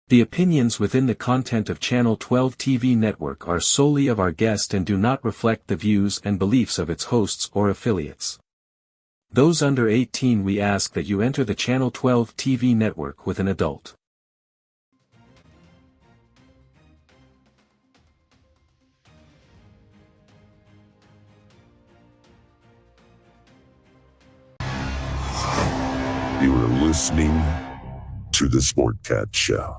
The opinions within the content of Channel 12 TV network are solely of our guest and do not reflect the views and beliefs of its hosts or affiliates. Those under 18, we ask that you enter the Channel 12 TV network with an adult. You are listening to the Sportcat Show.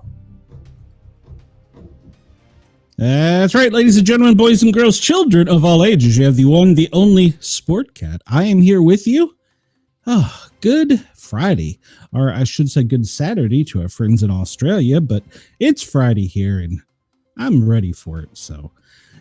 That's right, ladies and gentlemen, boys and girls, children of all ages. You have the one, the only Sportcat. I am here with you. Oh, good Friday, or I should say good Saturday to our friends in Australia, but it's Friday here and I'm ready for it. So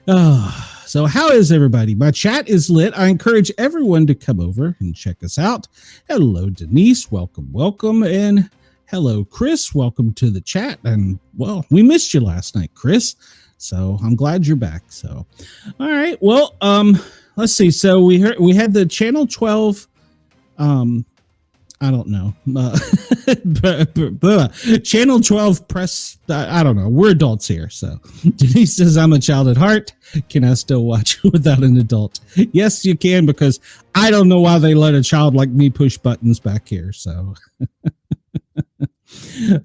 how is everybody? My chat is lit. I encourage everyone to come over and check us out. Hello, Denise. Welcome. And hello, Chris. Welcome to the chat. And well, we missed you last night, Chris. So I'm glad you're back. So, all right. Well, let's see. So we had the Channel 12, I don't know, Channel 12 press. I don't know. We're adults here. So Denise says, I'm a child at heart. Can I still watch without an adult? Yes, you can, because I don't know why they let a child like me push buttons back here. So.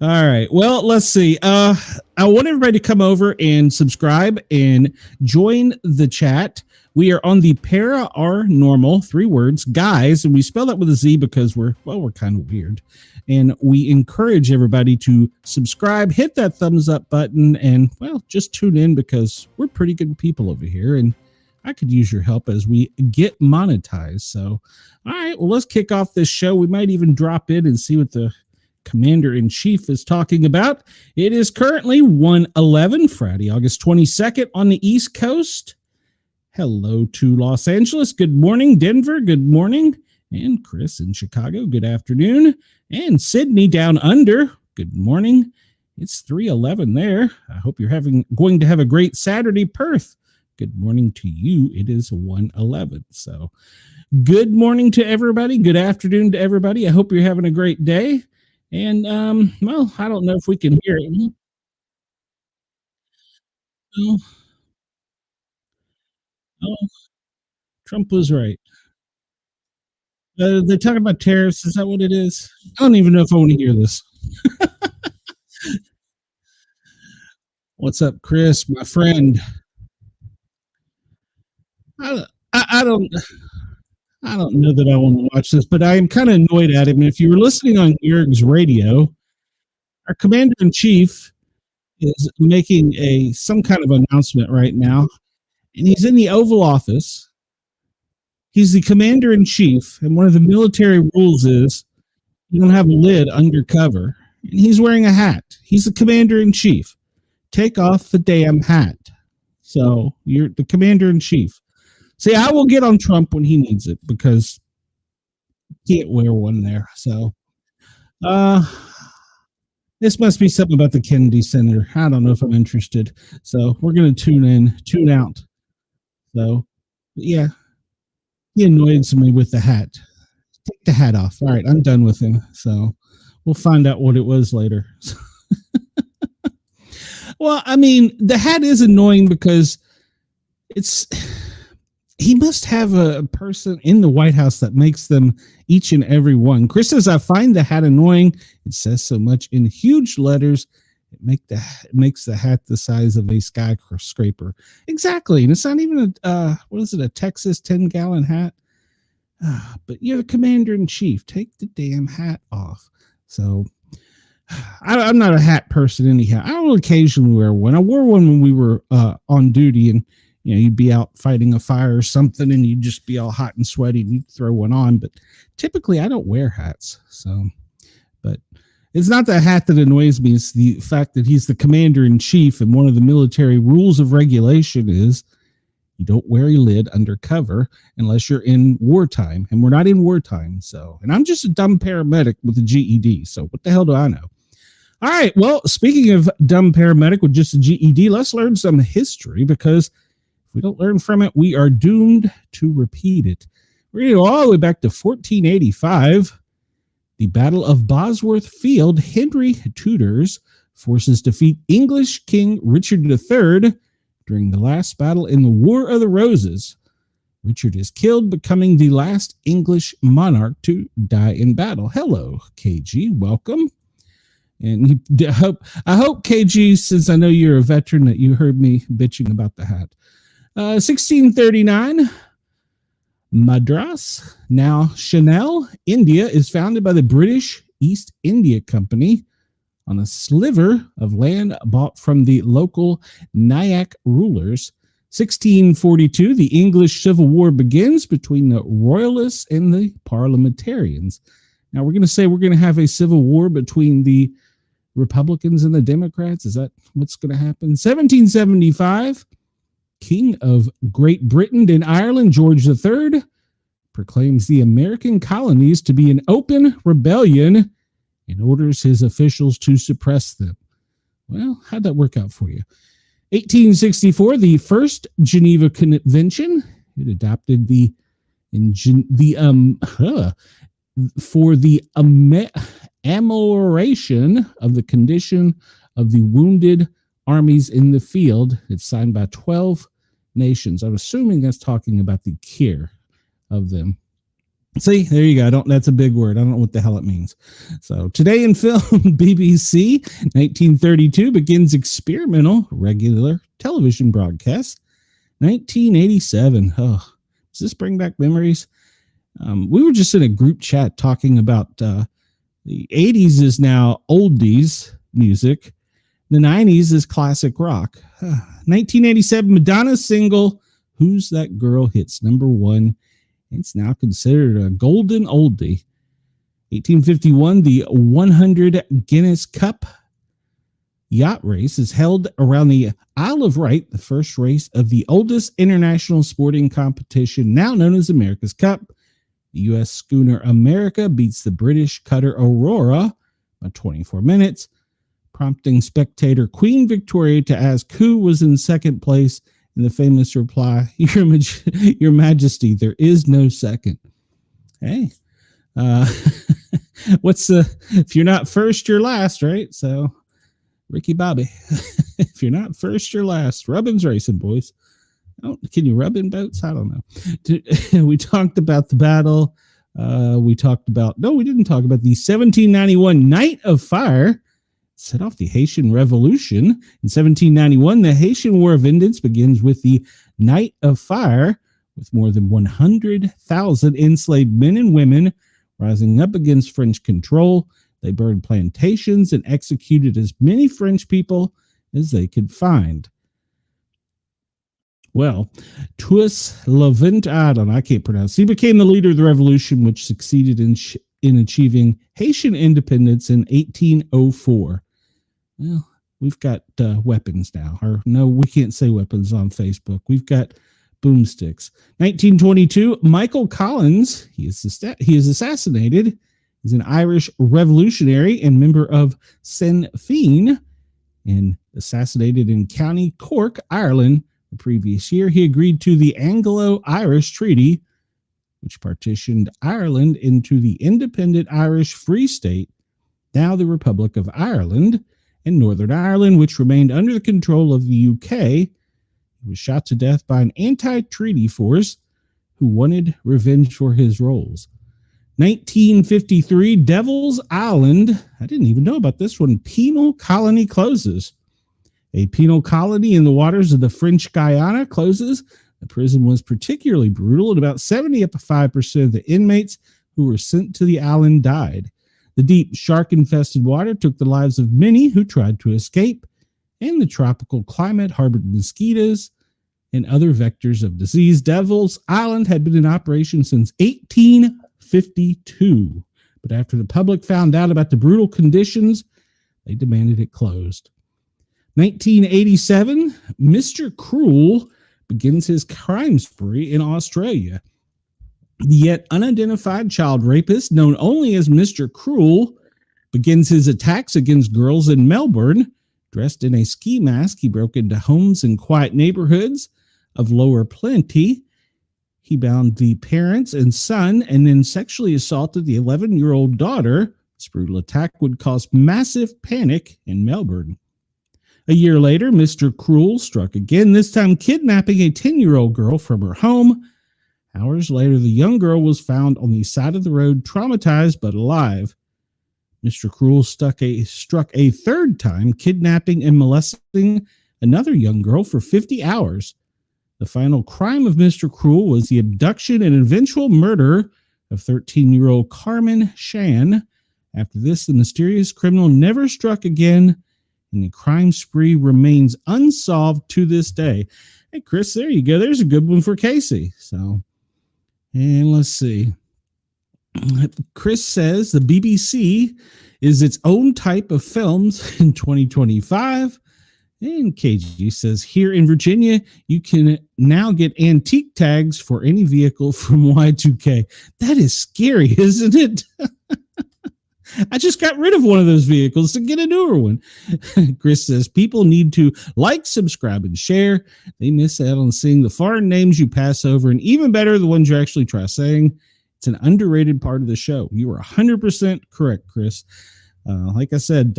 All right. Well, let's see. I want everybody to come over and subscribe and join the chat. We are on the Paranormal, 3 words, guys, and we spell that with a Z because we're kind of weird. And we encourage everybody to subscribe, hit that thumbs up button, and well, just tune in because we're pretty good people over here, and I could use your help as we get monetized. So, all right. Well, let's kick off this show. We might even drop in and see what the Commander-in-Chief is talking about. It is currently 1:11, Friday, August 22nd on the East Coast. Hello to Los Angeles. Good morning, Denver. Good morning. And Chris in Chicago. Good afternoon. And Sydney down under. Good morning. It's 3:11 there. I hope you're going to have a great Saturday, Perth. Good morning to you. It is 1:11. So good morning to everybody. Good afternoon to everybody. I hope you're having a great day. And, well, I don't know if we can hear it. Oh, Trump was right. They're talking about tariffs. Is that what it is? I don't even know if I want to hear this. What's up, Chris, my friend? I don't know that I want to watch this, but I am kind of annoyed at him. If you were listening on Jurg's radio, our commander-in-chief is making some kind of announcement right now, and he's in the Oval Office. He's the commander-in-chief, and one of the military rules is you don't have a lid under cover. And he's wearing a hat. He's the commander-in-chief. Take off the damn hat. So you're the commander-in-chief. See, I will get on Trump when he needs it because he can't wear one there. So this must be something about the Kennedy Center. I don't know if I'm interested. So we're going to tune out. So, yeah. He annoys me with the hat. Take the hat off. All right, I'm done with him. So we'll find out what it was later. Well, I mean, the hat is annoying because he must have a person in the White House that makes them each and every one. Chris says, I find the hat annoying. It says so much in huge letters. It makes the hat the size of a skyscraper. Exactly. And it's not even a Texas 10-gallon hat? But you're the commander-in-chief. Take the damn hat off. So I'm not a hat person anyhow. I will occasionally wear one. I wore one when we were on duty, and you'd be out fighting a fire or something, and you'd just be all hot and sweaty, and you'd throw one on. But typically, I don't wear hats. So, but it's not the hat that annoys me. It's the fact that he's the commander-in-chief, and one of the military rules of regulation is you don't wear a lid under cover unless you're in wartime, and we're not in wartime. So, and I'm just a dumb paramedic with a GED. So what the hell do I know? All right. Well, speaking of dumb paramedic with just a GED, let's learn some history, because if we don't learn from it, we are doomed to repeat it. We're going to go all the way back to 1485. The Battle of Bosworth Field. Henry Tudor's Forces defeat English King Richard III during the last battle in the War of the Roses. Richard is killed, becoming the last English monarch to die in battle. Hello, KG. Welcome. And I hope, KG, since I know you're a veteran, that you heard me bitching about the hat. 1639, Madras, now Chanel, India, is founded by the British East India Company on a sliver of land bought from the local Nayak rulers. 1642, the English Civil War begins between the Royalists and the Parliamentarians. Now, we're going to have a civil war between the Republicans and the Democrats. Is that what's going to happen? 1775, King of Great Britain and Ireland, George III, proclaims the American colonies to be an open rebellion and orders his officials to suppress them. Well, how'd that work out for you? 1864, the first Geneva Convention. It adopted for the amelioration of the condition of the wounded armies in the field. It's signed by 12 nations. I'm assuming that's talking about the care of them. See, there you go. That's a big word. I don't know what the hell it means. So, today in film, BBC, 1932 begins experimental regular television broadcast. 1987. Oh, does this bring back memories? We were just in a group chat talking about the 80s is now oldies music. The 90s is classic rock. 1987, Madonna's single, Who's That Girl, hits number 1. It's now considered a golden oldie. 1851, the 100 Guinness Cup yacht race is held around the Isle of Wight, the first race of the oldest international sporting competition, now known as America's Cup. The U.S. schooner America beats the British cutter Aurora by 24 minutes, prompting spectator Queen Victoria to ask who was in second place. In the famous reply, Your Majesty, there is no second. Hey, if you're not first, you're last, right? So, Ricky Bobby, if you're not first, you're last. Rubbin's racing, boys. Oh, can you rub in boats? I don't know. We talked about the battle. We didn't talk about the 1791 Night of Fire. Set off the Haitian Revolution. In 1791, the Haitian War of Independence begins with the Night of Fire, with more than 100,000 enslaved men and women rising up against French control. They burned plantations and executed as many French people as they could find. Well, Tuis Levent Adam, I can't pronounce. He became the leader of the revolution, which succeeded in achieving Haitian independence in 1804. Well, we've got weapons now. Or no, we can't say weapons on Facebook. We've got boomsticks. 1922, Michael Collins, he is assassinated. He's an Irish revolutionary and member of Sinn Féin, and assassinated in County Cork, Ireland. The previous year, he agreed to the Anglo-Irish Treaty, which partitioned Ireland into the independent Irish Free State, now the Republic of Ireland, and Northern Ireland, which remained under the control of the UK. He was shot to death by an anti-treaty force who wanted revenge for his roles. 1953, Devil's Island. I didn't even know about this one. Penal colony closes. A penal colony in the waters of the French Guiana closes. The prison was particularly brutal, and about 75% of the inmates who were sent to the island died. The deep, shark-infested water took the lives of many who tried to escape, and the tropical climate harbored mosquitoes and other vectors of disease. Devil's Island had been in operation since 1852, but after the public found out about the brutal conditions, they demanded it closed. 1987, Mr. Cruel begins his crime spree in Australia. The yet unidentified child rapist, known only as Mr. Cruel, begins his attacks against girls in Melbourne. Dressed in a ski mask, he broke into homes in quiet neighborhoods of Lower Plenty. He bound the parents and son and then sexually assaulted the 11-year-old daughter, This brutal attack would cause massive panic in Melbourne. A year later, Mr. Cruel struck again, this time kidnapping a 10-year-old girl from her home. Hours later, the young girl was found on the side of the road, traumatized but alive. Mr. Cruel struck a third time, kidnapping and molesting another young girl for 50 hours. The final crime of Mr. Cruel was the abduction and eventual murder of 13-year-old Carmen Shan. After this, the mysterious criminal never struck again, and the crime spree remains unsolved to this day. Hey, Chris, there you go. There's a good one for Casey. So, and let's see. Chris says the BBC is its own type of films in 2025. And KG says, here in Virginia, you can now get antique tags for any vehicle from Y2K. That is scary, isn't it? I just got rid of one of those vehicles to get a newer one. Chris says, people need to like, subscribe, and share. They miss out on seeing the foreign names you pass over, and even better, the ones you actually try saying. It's an underrated part of the show. You are 100% correct, Chris. Like I said,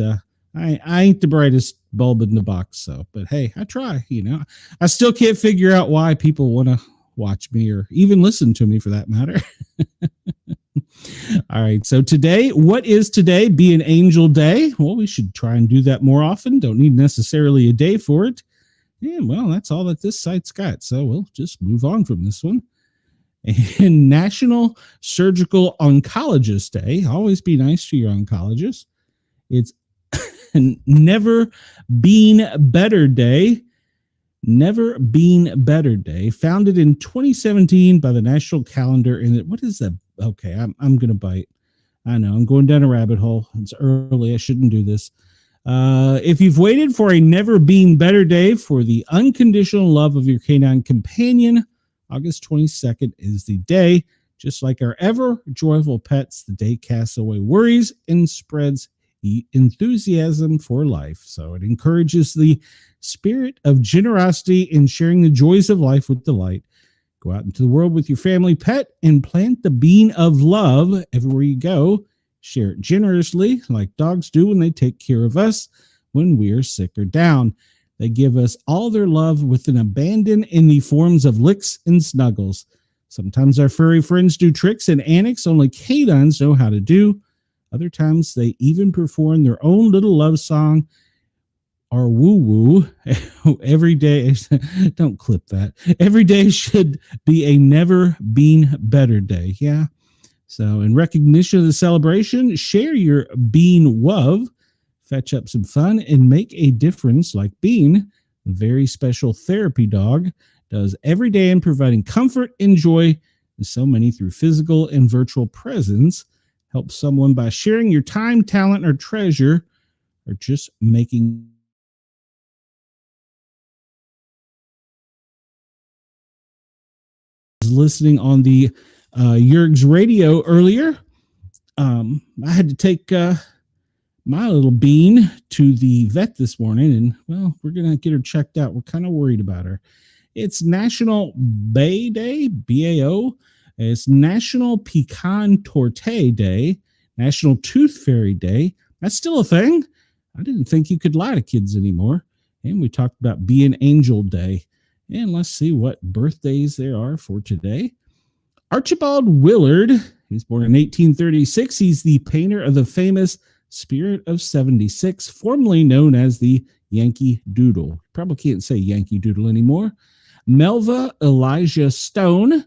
I ain't the brightest bulb in the box, but hey, I try. I still can't figure out why people want to watch me or even listen to me for that matter. All right, so today, what is today? Be an Angel Day. Well, we should try and do that more often. Don't need necessarily a day for it. And well, that's all that this site's got. So we'll just move on from this one. And National Surgical Oncologist Day. Always be nice to your oncologist. It's Never Been Better Day. Never Been Better Day. Founded in 2017 by the National Calendar. And what is that? Okay, I'm going to bite. I know, I'm going down a rabbit hole. It's early. I shouldn't do this. If you've waited for a Never Been Better Day for the unconditional love of your canine companion, August 22nd is the day. Just like our ever joyful pets, the day casts away worries and spreads enthusiasm for life. So it encourages the spirit of generosity in sharing the joys of life with delight. Go out into the world with your family pet and plant the bean of love everywhere you go. Share it generously like dogs do when they take care of us when we're sick or down. They give us all their love with an abandon in the forms of licks and snuggles. Sometimes our furry friends do tricks and antics only canines know how to do. Other times they even perform their own little love song or woo-woo every day. Don't clip that. Every day should be a Never Been Better Day. Yeah. So in recognition of the celebration, share your Bean Wove. Fetch up some fun and make a difference like Bean, a very special therapy dog, does every day in providing comfort and joy to so many through physical and virtual presence. Help someone by sharing your time, talent, or treasure, or just making listening on the Yerg's radio earlier. I had to take my little bean to the vet this morning, and well, we're gonna get her checked out. We're kind of worried about her. It's National Bay Day, BAO. It's National Pecan Torte Day, National Tooth Fairy Day. That's still a thing. I didn't think you could lie to kids anymore. And we talked about Be an Angel Day. And let's see what birthdays there are for today. Archibald Willard, he was born in 1836. He's the painter of the famous Spirit of 76, formerly known as the Yankee Doodle. Probably can't say Yankee Doodle anymore. Melva Elijah Stone,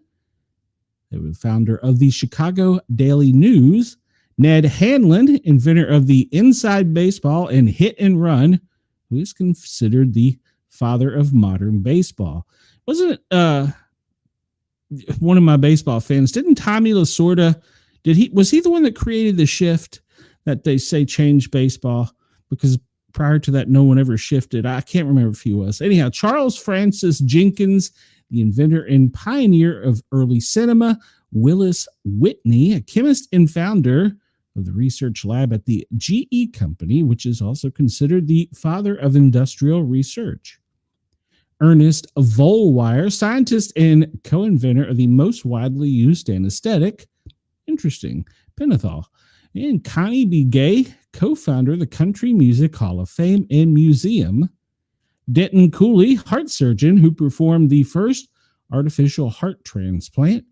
the founder of the Chicago Daily News. Ned Hanlon, inventor of the inside baseball and hit and run, who is considered the father of modern baseball. Wasn't it one of my baseball fans? Didn't Tommy Lasorda, was he the one that created the shift that they say changed baseball? Because prior to that, no one ever shifted. I can't remember if he was. Anyhow, Charles Francis Jenkins, the inventor and pioneer of early cinema. Willis Whitney, a chemist and founder of the research lab at the GE Company, which is also considered the father of industrial research. Ernest Vollweyer, scientist and co-inventor of the most widely used anesthetic, interesting, pentothal. And Connie B. Gay, co-founder of the Country Music Hall of Fame and Museum. Denton Cooley, heart surgeon who performed the first artificial heart transplant.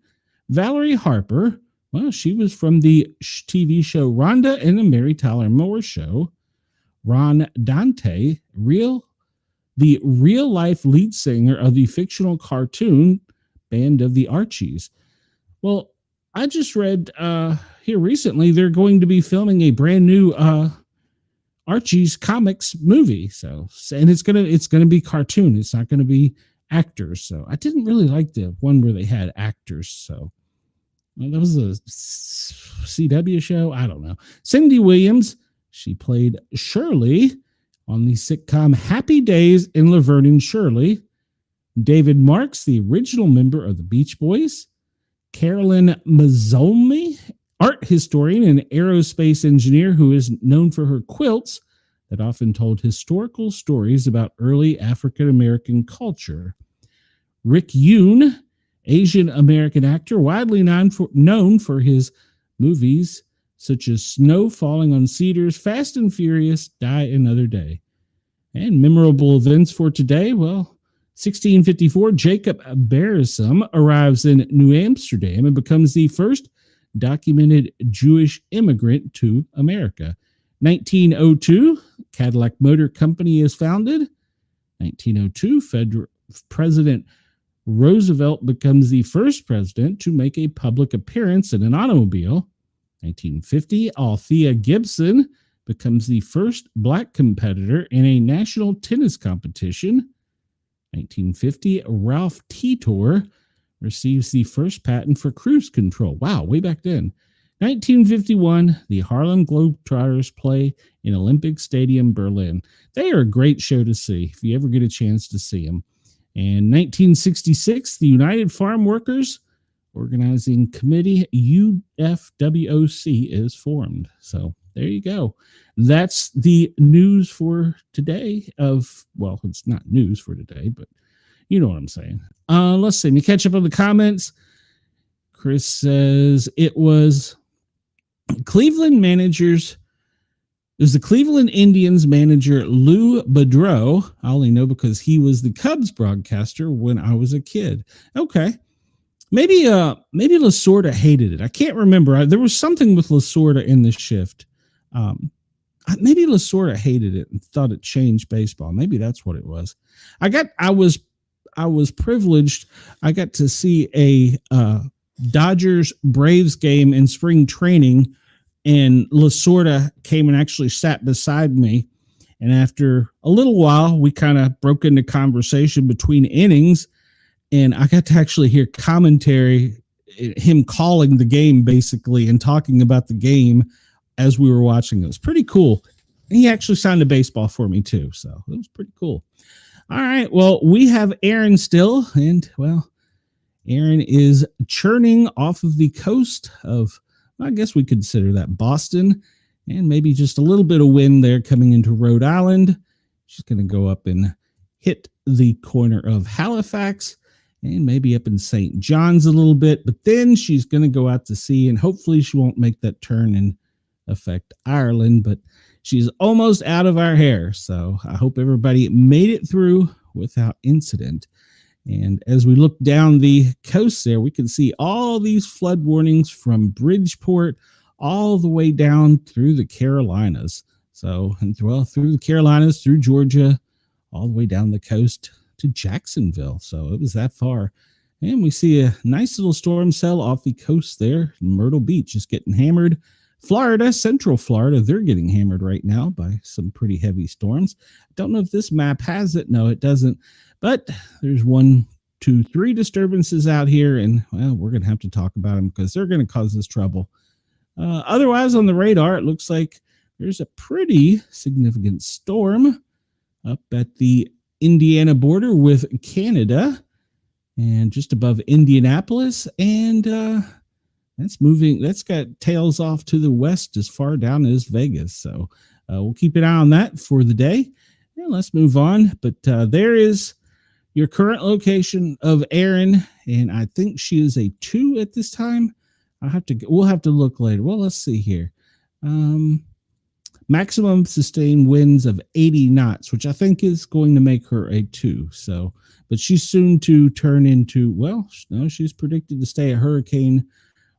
Valerie Harper, well, she was from the TV show Rhonda and the Mary Tyler Moore Show. Ron Dante, the real-life lead singer of the fictional cartoon Band of the Archies. Well, I just read here recently they're going to be filming a brand new Archie's comics movie. So, and it's gonna be cartoon. It's not gonna be actors. So I didn't really like the one where they had actors. So well, that was a CW show. I don't know. Cindy Williams, she played Shirley on the sitcom Happy Days in Laverne and Shirley. David Marks, the original member of the Beach Boys. Carolyn Mazzolmi, art historian and aerospace engineer who is known for her quilts that often told historical stories about early African-American culture. Rick Yoon, Asian American actor, widely known for his movies such as Snow Falling on Cedars, Fast and Furious, Die Another Day. And memorable events for today, well, 1654, Jacob Beresum arrives in New Amsterdam and becomes the first documented Jewish immigrant to America. 1902, Cadillac Motor Company is founded. 1902, President Roosevelt becomes the first president to make a public appearance in an automobile. 1950, Althea Gibson becomes the first black competitor in a national tennis competition. 1950, Ralph Titor receives the first patent for cruise control. Wow, way back then. 1951, the Harlem Globetrotters play in Olympic Stadium, Berlin. They are a great show to see if you ever get a chance to see them. And 1966, the United Farm Workers Organizing Committee, UFWOC, is formed. So there you go. That's the news for today well, it's not news for today, but you know what I'm saying. Let's see. Let me catch up on the comments. Chris says it was the Cleveland Indians manager Lou Boudreau. I only know because he was the Cubs broadcaster when I was a kid. Okay. Maybe Lasorda hated it. I can't remember. There was something with Lasorda in the shift. Maybe Lasorda hated it and thought it changed baseball. Maybe that's what it was. I was privileged. I got to see a Dodgers Braves game in spring training, and Lasorda came and actually sat beside me. And after a little while, we kind of broke into conversation between innings, and I got to actually hear commentary, him calling the game basically and talking about the game as we were watching. It was pretty cool. And he actually signed a baseball for me too. So it was pretty cool. All right. Well, we have Erin still. And well, Erin is churning off of the coast of, I guess we consider that Boston, and maybe just a little bit of wind there coming into Rhode Island. She's going to go up and hit the corner of Halifax and maybe up in St. John's a little bit, but then she's going to go out to sea, and hopefully she won't make that turn and affect Ireland, but she's almost out of our hair. So I hope everybody made it through without incident. And as we look down the coast there, we can see all these flood warnings from Bridgeport all the way down through the Carolinas. So, through the Carolinas, through Georgia, all the way down the coast to Jacksonville. So it was that far. And we see a nice little storm cell off the coast there. Myrtle Beach is getting hammered. Florida, Central Florida, they're getting hammered right now by some pretty heavy storms. I don't know if this map has it. No, it doesn't. But there's 1, 2, 3 disturbances out here, and well, we're going to have to talk about them because they're going to cause us trouble. Otherwise, on the radar, it looks like there's a pretty significant storm up at the Indiana border with Canada and just above Indianapolis, and that's moving. That's got tails off to the west as far down as Vegas. So we'll keep an eye on that for the day. And let's move on. But there is your current location of Erin, and I think she is a 2 at this time. We'll have to look later. Well, let's see here. Maximum sustained winds of 80 knots, which I think is going to make her a 2. So, but she's soon to turn into, well, no, she's predicted to stay a hurricane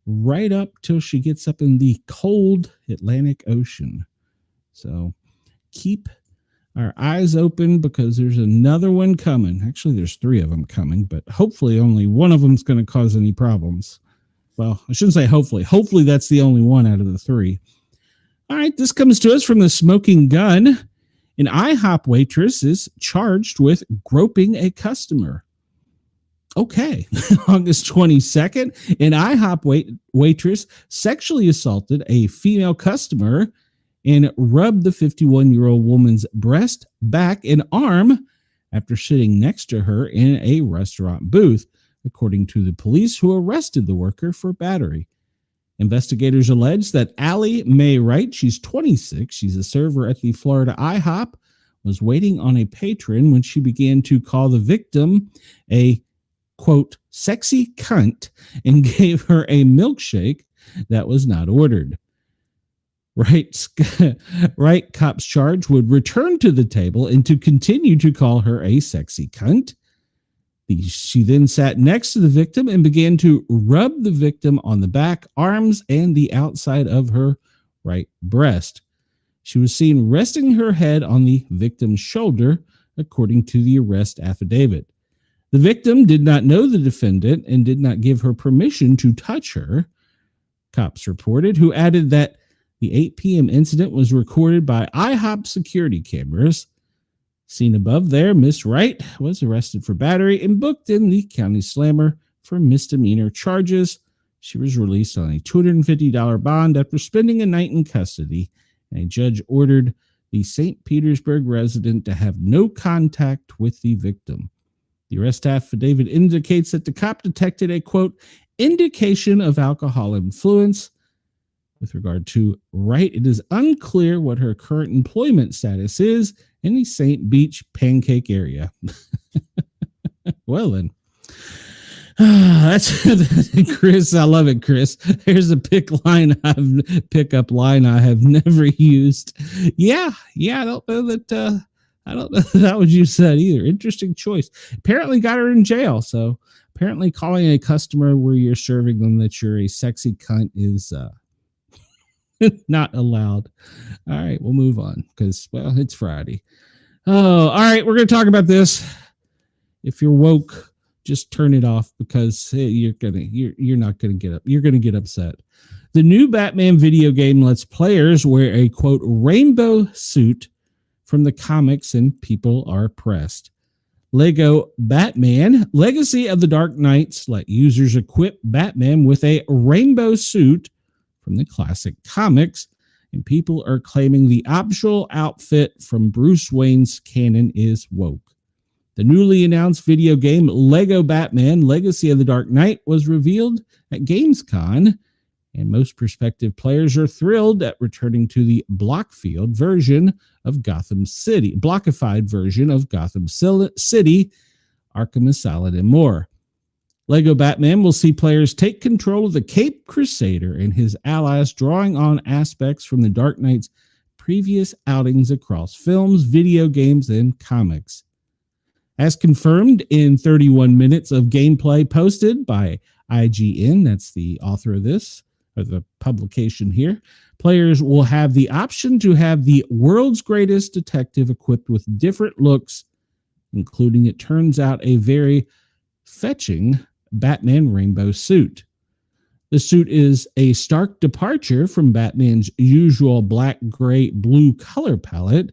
right up till she gets up in the cold Atlantic Ocean. So keep our eyes open because there's another one coming. Actually, there's 3 of them coming, but hopefully only one of them is going to cause any problems. Well, I shouldn't say hopefully. Hopefully that's the only one out of the 3. All right, this comes to us from the Smoking Gun. An IHOP waitress is charged with groping a customer. Okay, August 22nd, an IHOP waitress sexually assaulted a female customer and rubbed the 51-year-old woman's breast, back, and arm after sitting next to her in a restaurant booth, according to the police who arrested the worker for battery. Investigators allege that Allie Mae Wright, she's 26, she's a server at the Florida IHOP, was waiting on a patron when she began to call the victim a, quote, sexy cunt and gave her a milkshake that was not ordered. Wright, cops charge, would return to the table and to continue to call her a sexy cunt. She then sat next to the victim and began to rub the victim on the back, arms, and the outside of her right breast. She was seen resting her head on the victim's shoulder, according to the arrest affidavit. The victim did not know the defendant and did not give her permission to touch her, cops reported, who added that the 8 p.m. incident was recorded by IHOP security cameras. Seen above there, Miss Wright was arrested for battery and booked in the county slammer for misdemeanor charges. She was released on a $250 bond after spending a night in custody, and a judge ordered the St. Petersburg resident to have no contact with the victim. The arrest affidavit indicates that the cop detected a, quote, indication of alcohol influence. With regard to Wright, it is unclear what her current employment status is in the St. Beach pancake area. Well, then. That's Chris. I love it, Chris. Here's a pickup line I have never used. Yeah. I don't know that that was you said either. Interesting choice. Apparently got her in jail. So apparently calling a customer where you're serving them that you're a sexy cunt is not allowed. All right, we'll move on because, well, it's Friday. Oh, all right, we're going to talk about this. If you're woke, just turn it off because you're not going to get up. You're going to get upset. The new Batman video game lets players wear a, quote, rainbow suit from the comics and people are pressed. Lego Batman Legacy of the Dark Knights let users equip Batman with a rainbow suit from the classic comics, and people are claiming the optional outfit from Bruce Wayne's canon is woke. The newly announced video game Lego Batman Legacy of the Dark Knight was revealed at Gamescom, and most prospective players are thrilled at returning to the block-field version of Gotham City, blockified version of Gotham City, Arkham Asylum, and more. Lego Batman will see players take control of the Caped Crusader and his allies, drawing on aspects from the Dark Knight's previous outings across films, video games, and comics. As confirmed in 31 minutes of gameplay posted by IGN, that's the author of this, or the publication here, players will have the option to have the world's greatest detective equipped with different looks, including, it turns out, a very fetching Batman rainbow suit. The suit is a stark departure from Batman's usual black, gray, blue color palette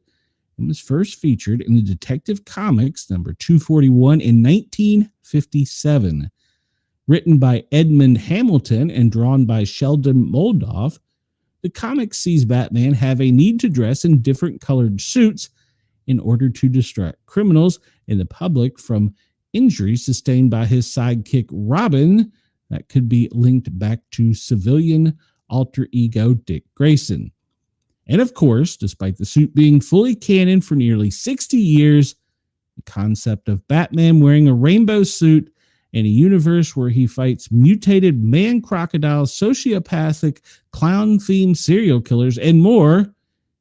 and was first featured in the Detective Comics number 241 in 1957. Written by Edmund Hamilton and drawn by Sheldon Moldoff, the comic sees Batman have a need to dress in different colored suits in order to distract criminals and the public from injuries sustained by his sidekick Robin that could be linked back to civilian alter ego Dick Grayson. And of course, despite the suit being fully canon for nearly 60 years, the concept of Batman wearing a rainbow suit in a universe where he fights mutated man crocodiles, sociopathic clown-themed serial killers, and more.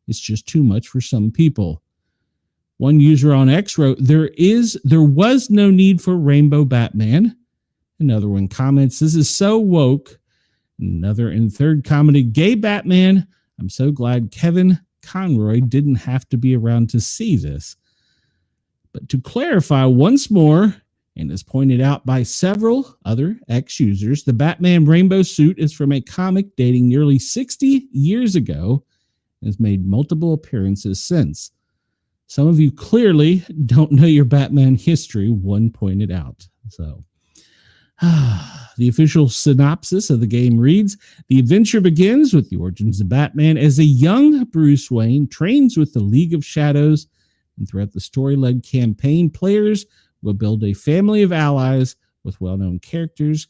It's just too much for some people. One user on X wrote, there was no need for Rainbow Batman. Another one comments, this is so woke. Another and third commented, gay Batman. I'm so glad Kevin Conroy didn't have to be around to see this. But to clarify once more, and as pointed out by several other X users, the Batman rainbow suit is from a comic dating nearly 60 years ago and has made multiple appearances since. Some of you clearly don't know your Batman history, one pointed out. So, the official synopsis of the game reads, the adventure begins with the origins of Batman as a young Bruce Wayne trains with the League of Shadows, and throughout the story-led campaign, players will build a family of allies with well-known characters,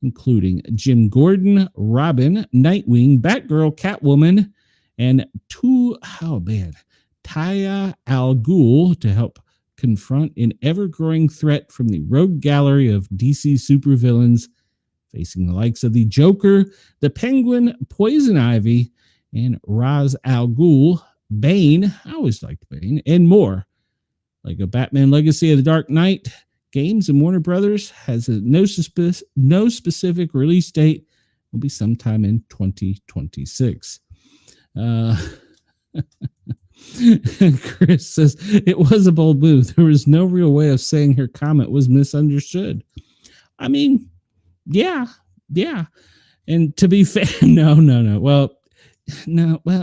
including Jim Gordon, Robin, Nightwing, Batgirl, Catwoman, and Talia al Ghul to help confront an ever-growing threat from the rogue gallery of DC supervillains, facing the likes of the Joker, the Penguin, Poison Ivy, and Ra's al Ghul, Bane, I always liked Bane, and more. Like a Batman Legacy of the Dark Knight Games and Warner Brothers has no specific release date. Will be sometime in 2026. Chris says, it was a bold move. There was no real way of saying her comment was misunderstood. I mean, yeah. And to be fair, no. No,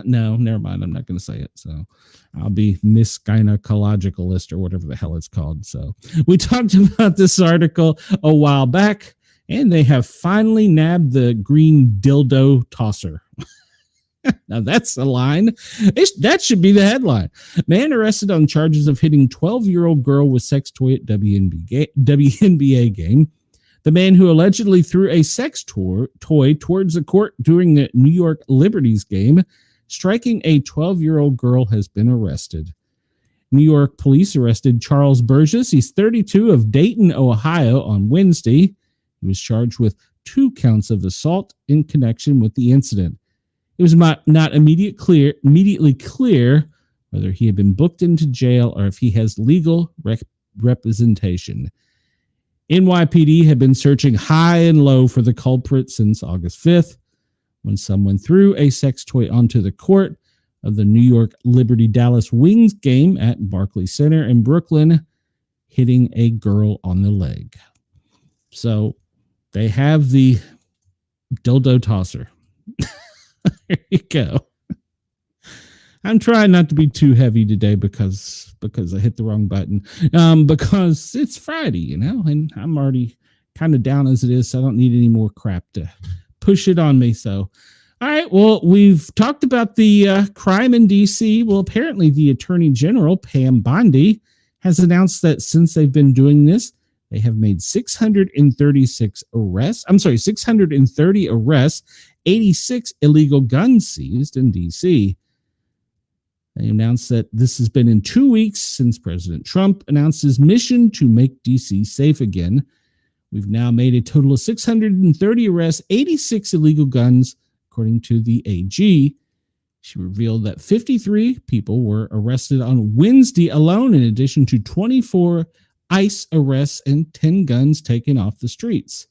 never mind. I'm not going to say it. So I'll be Miss Gynecologicalist or whatever the hell it's called. So we talked about this article a while back, and they have finally nabbed the green dildo tosser. Now that's a line. That should be the headline. Man arrested on charges of hitting 12-year-old girl with sex toy at WNBA game. The man who allegedly threw a sex toy towards the court during the New York Liberties game, striking a 12-year-old girl, has been arrested. New York police arrested Charles Burgess. He's 32 of Dayton, Ohio on Wednesday. He was charged with 2 counts of assault in connection with the incident. It was not immediately clear whether he had been booked into jail or if he has legal representation. NYPD had been searching high and low for the culprit since August 5th, when someone threw a sex toy onto the court of the New York Liberty Dallas Wings game at Barclays Center in Brooklyn, hitting a girl on the leg. So they have the dildo tosser. There you go. I'm trying not to be too heavy today because I hit the wrong button. Because it's Friday, and I'm already kind of down as it is, so I don't need any more crap to push it on me. So, all right, well, we've talked about the crime in D.C. Well, apparently the Attorney General, Pam Bondi, has announced that since they've been doing this, they have made 630 arrests, 86 illegal guns seized in D.C. They announced that this has been in 2 weeks since President Trump announced his mission to make D.C. safe again. We've now made a total of 630 arrests, 86 illegal guns, according to the AG. She revealed that 53 people were arrested on Wednesday alone, in addition to 24 ICE arrests and 10 guns taken off the streets.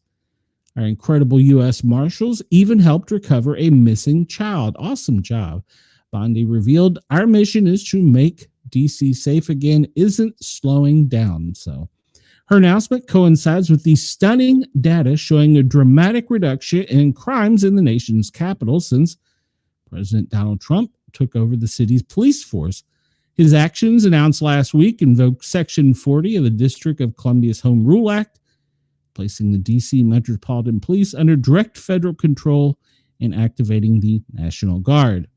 Our incredible U.S. Marshals even helped recover a missing child. Awesome job. Bondi revealed, our mission is to make D.C. safe again, isn't slowing down. So her announcement coincides with the stunning data showing a dramatic reduction in crimes in the nation's capital since President Donald Trump took over the city's police force. His actions announced last week invoked Section 40 of the District of Columbia's Home Rule Act, placing the D.C. Metropolitan Police under direct federal control and activating the National Guard.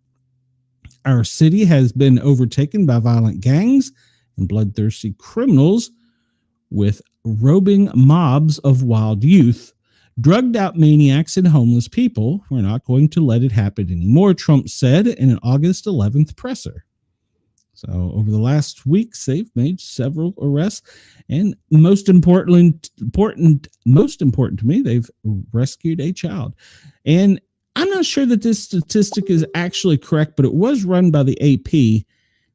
Our city has been overtaken by violent gangs and bloodthirsty criminals with roving mobs of wild youth, drugged out maniacs, and homeless people. We're not going to let it happen anymore, Trump said in an August 11th presser. So over the last weeks, they've made several arrests, and most important to me, they've rescued a child. And I'm not sure that this statistic is actually correct, but it was run by the AP.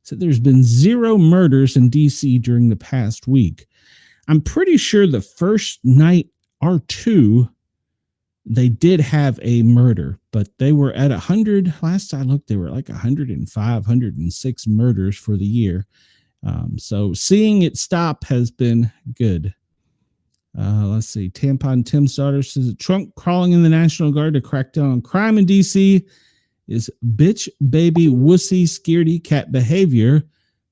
So there's been 0 murders in DC during the past week. I'm pretty sure the first night or two, they did have a murder, but they were at 100. Last I looked, they were like 105, 106 murders for the year. So seeing it stop has been good. Let's see. Tampon Tim's daughter says Trump crawling in the National Guard to crack down on crime in D.C. is bitch, baby, wussy, scaredy cat behavior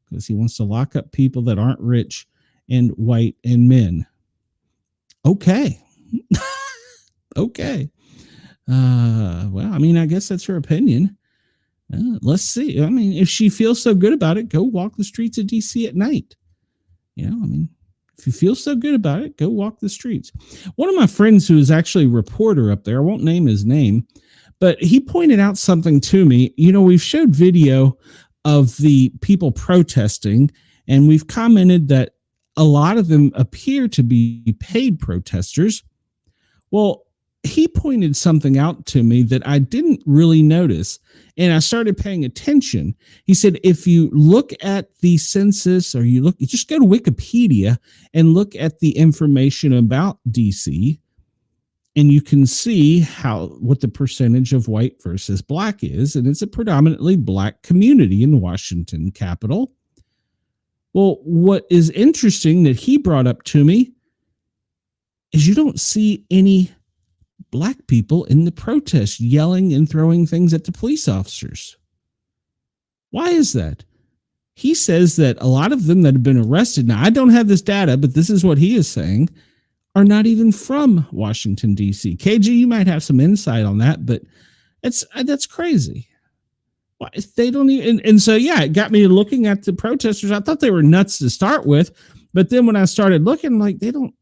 because he wants to lock up people that aren't rich and white and men. Okay. Okay. Well, I mean, I guess that's her opinion. Let's see. I mean, if she feels so good about it, go walk the streets of DC at night. You know, I mean, if you feel so good about it, go walk the streets. One of my friends who is actually a reporter up there, I won't name his name, but he pointed out something to me. You know, we've showed video of the people protesting, and we've commented that a lot of them appear to be paid protesters. Well, he pointed something out to me that I didn't really notice, and I started paying attention. He said, if you look at the census, or you just go to Wikipedia and look at the information about DC, and you can see what the percentage of white versus black is, and it's a predominantly black community in the Washington capital. Well, what is interesting that he brought up to me is you don't see any black people in the protest yelling and throwing things at the police officers. Why is that? He says that a lot of them that have been arrested, now I don't have this data, but this is what he is saying, are not even from Washington, D.C. KG, you might have some insight on that, but that's crazy. Why they don't even, and so, yeah, it got me looking at the protesters. I thought they were nuts to start with, but then when I started looking, I'm like, they don't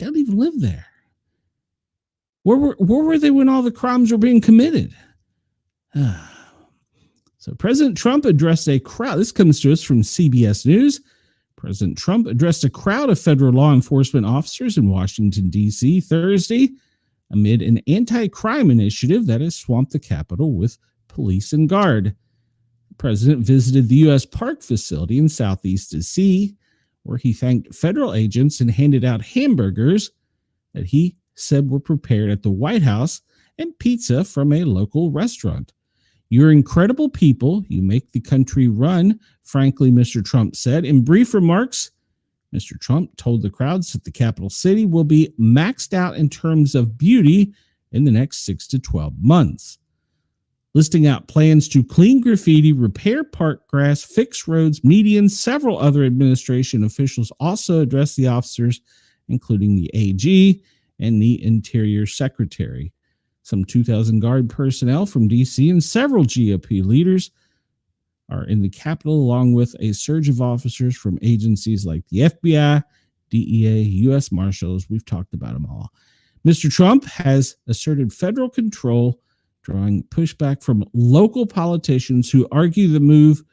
even live there. Where were they when all the crimes were being committed? So President Trump addressed a crowd. This comes to us from CBS News. President Trump addressed a crowd of federal law enforcement officers in Washington, D.C. Thursday amid an anti-crime initiative that has swamped the Capitol with police and guard. The president visited the U.S. Park facility in Southeast D.C., where he thanked federal agents and handed out hamburgers that he said were prepared at the White House and pizza from a local restaurant. You're incredible people. You make the country run, frankly, Mr. Trump said. In brief remarks, Mr. Trump told the crowds that the capital city will be maxed out in terms of beauty in the next 6 to 12 months. Listing out plans to clean graffiti, repair park grass, fix roads, medians, several other administration officials also addressed the officers, including the AG and the Interior Secretary. Some 2,000 guard personnel from D.C. and several GOP leaders are in the Capitol, along with a surge of officers from agencies like the FBI, DEA, U.S. Marshals. We've talked about them all. Mr. Trump has asserted federal control, drawing pushback from local politicians who argue the move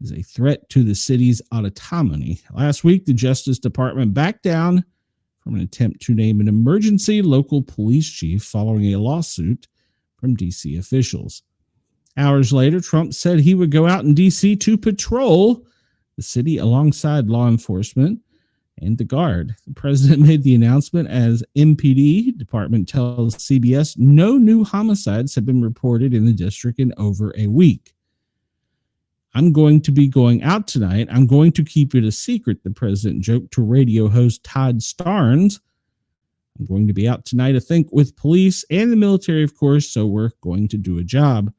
is a threat to the city's autonomy. Last week, the Justice Department backed down from an attempt to name an emergency local police chief following a lawsuit from D.C. officials. Hours later, Trump said he would go out in D.C. to patrol the city alongside law enforcement and the guard. The president made the announcement as MPD department tells CBS no new homicides have been reported in the district in over a week. I'm going to be going out tonight. I'm going to keep it a secret, the president joked to radio host Todd Starnes. I'm going to be out tonight, I think, with police and the military, of course, so we're going to do a job.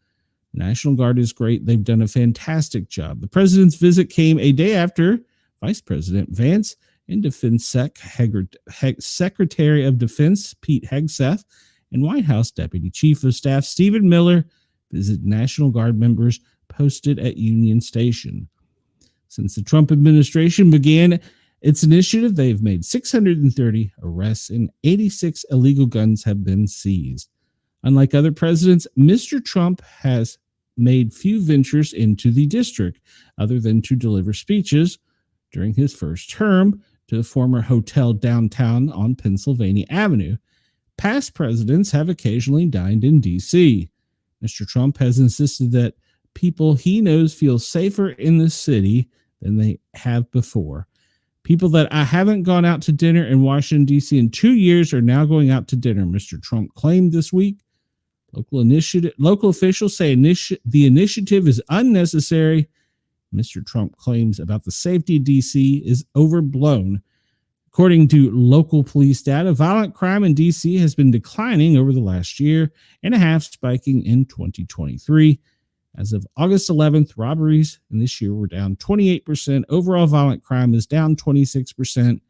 The National Guard is great. They've done a fantastic job. The president's visit came a day after Vice President Vance and Defense Secretary of Defense Pete Hegseth and White House Deputy Chief of Staff Stephen Miller visited National Guard members posted at Union Station. Since the Trump administration began its initiative, they've made 630 arrests and 86 illegal guns have been seized. Unlike other presidents, Mr. Trump has made few ventures into the district, other than to deliver speeches during his first term to the former hotel downtown on Pennsylvania Avenue. Past presidents have occasionally dined in D.C. Mr. Trump has insisted that people he knows feel safer in the city than they have before. People that I haven't gone out to dinner in Washington, D.C. in 2 years are now going out to dinner, Mr. Trump claimed this week. Local officials say the initiative is unnecessary. Mr. Trump claims about the safety of D.C. is overblown. According to local police data, violent crime in D.C. has been declining over the last year and a half, spiking in 2023. As of August 11th, robberies in this year were down 28%. Overall violent crime is down 26%.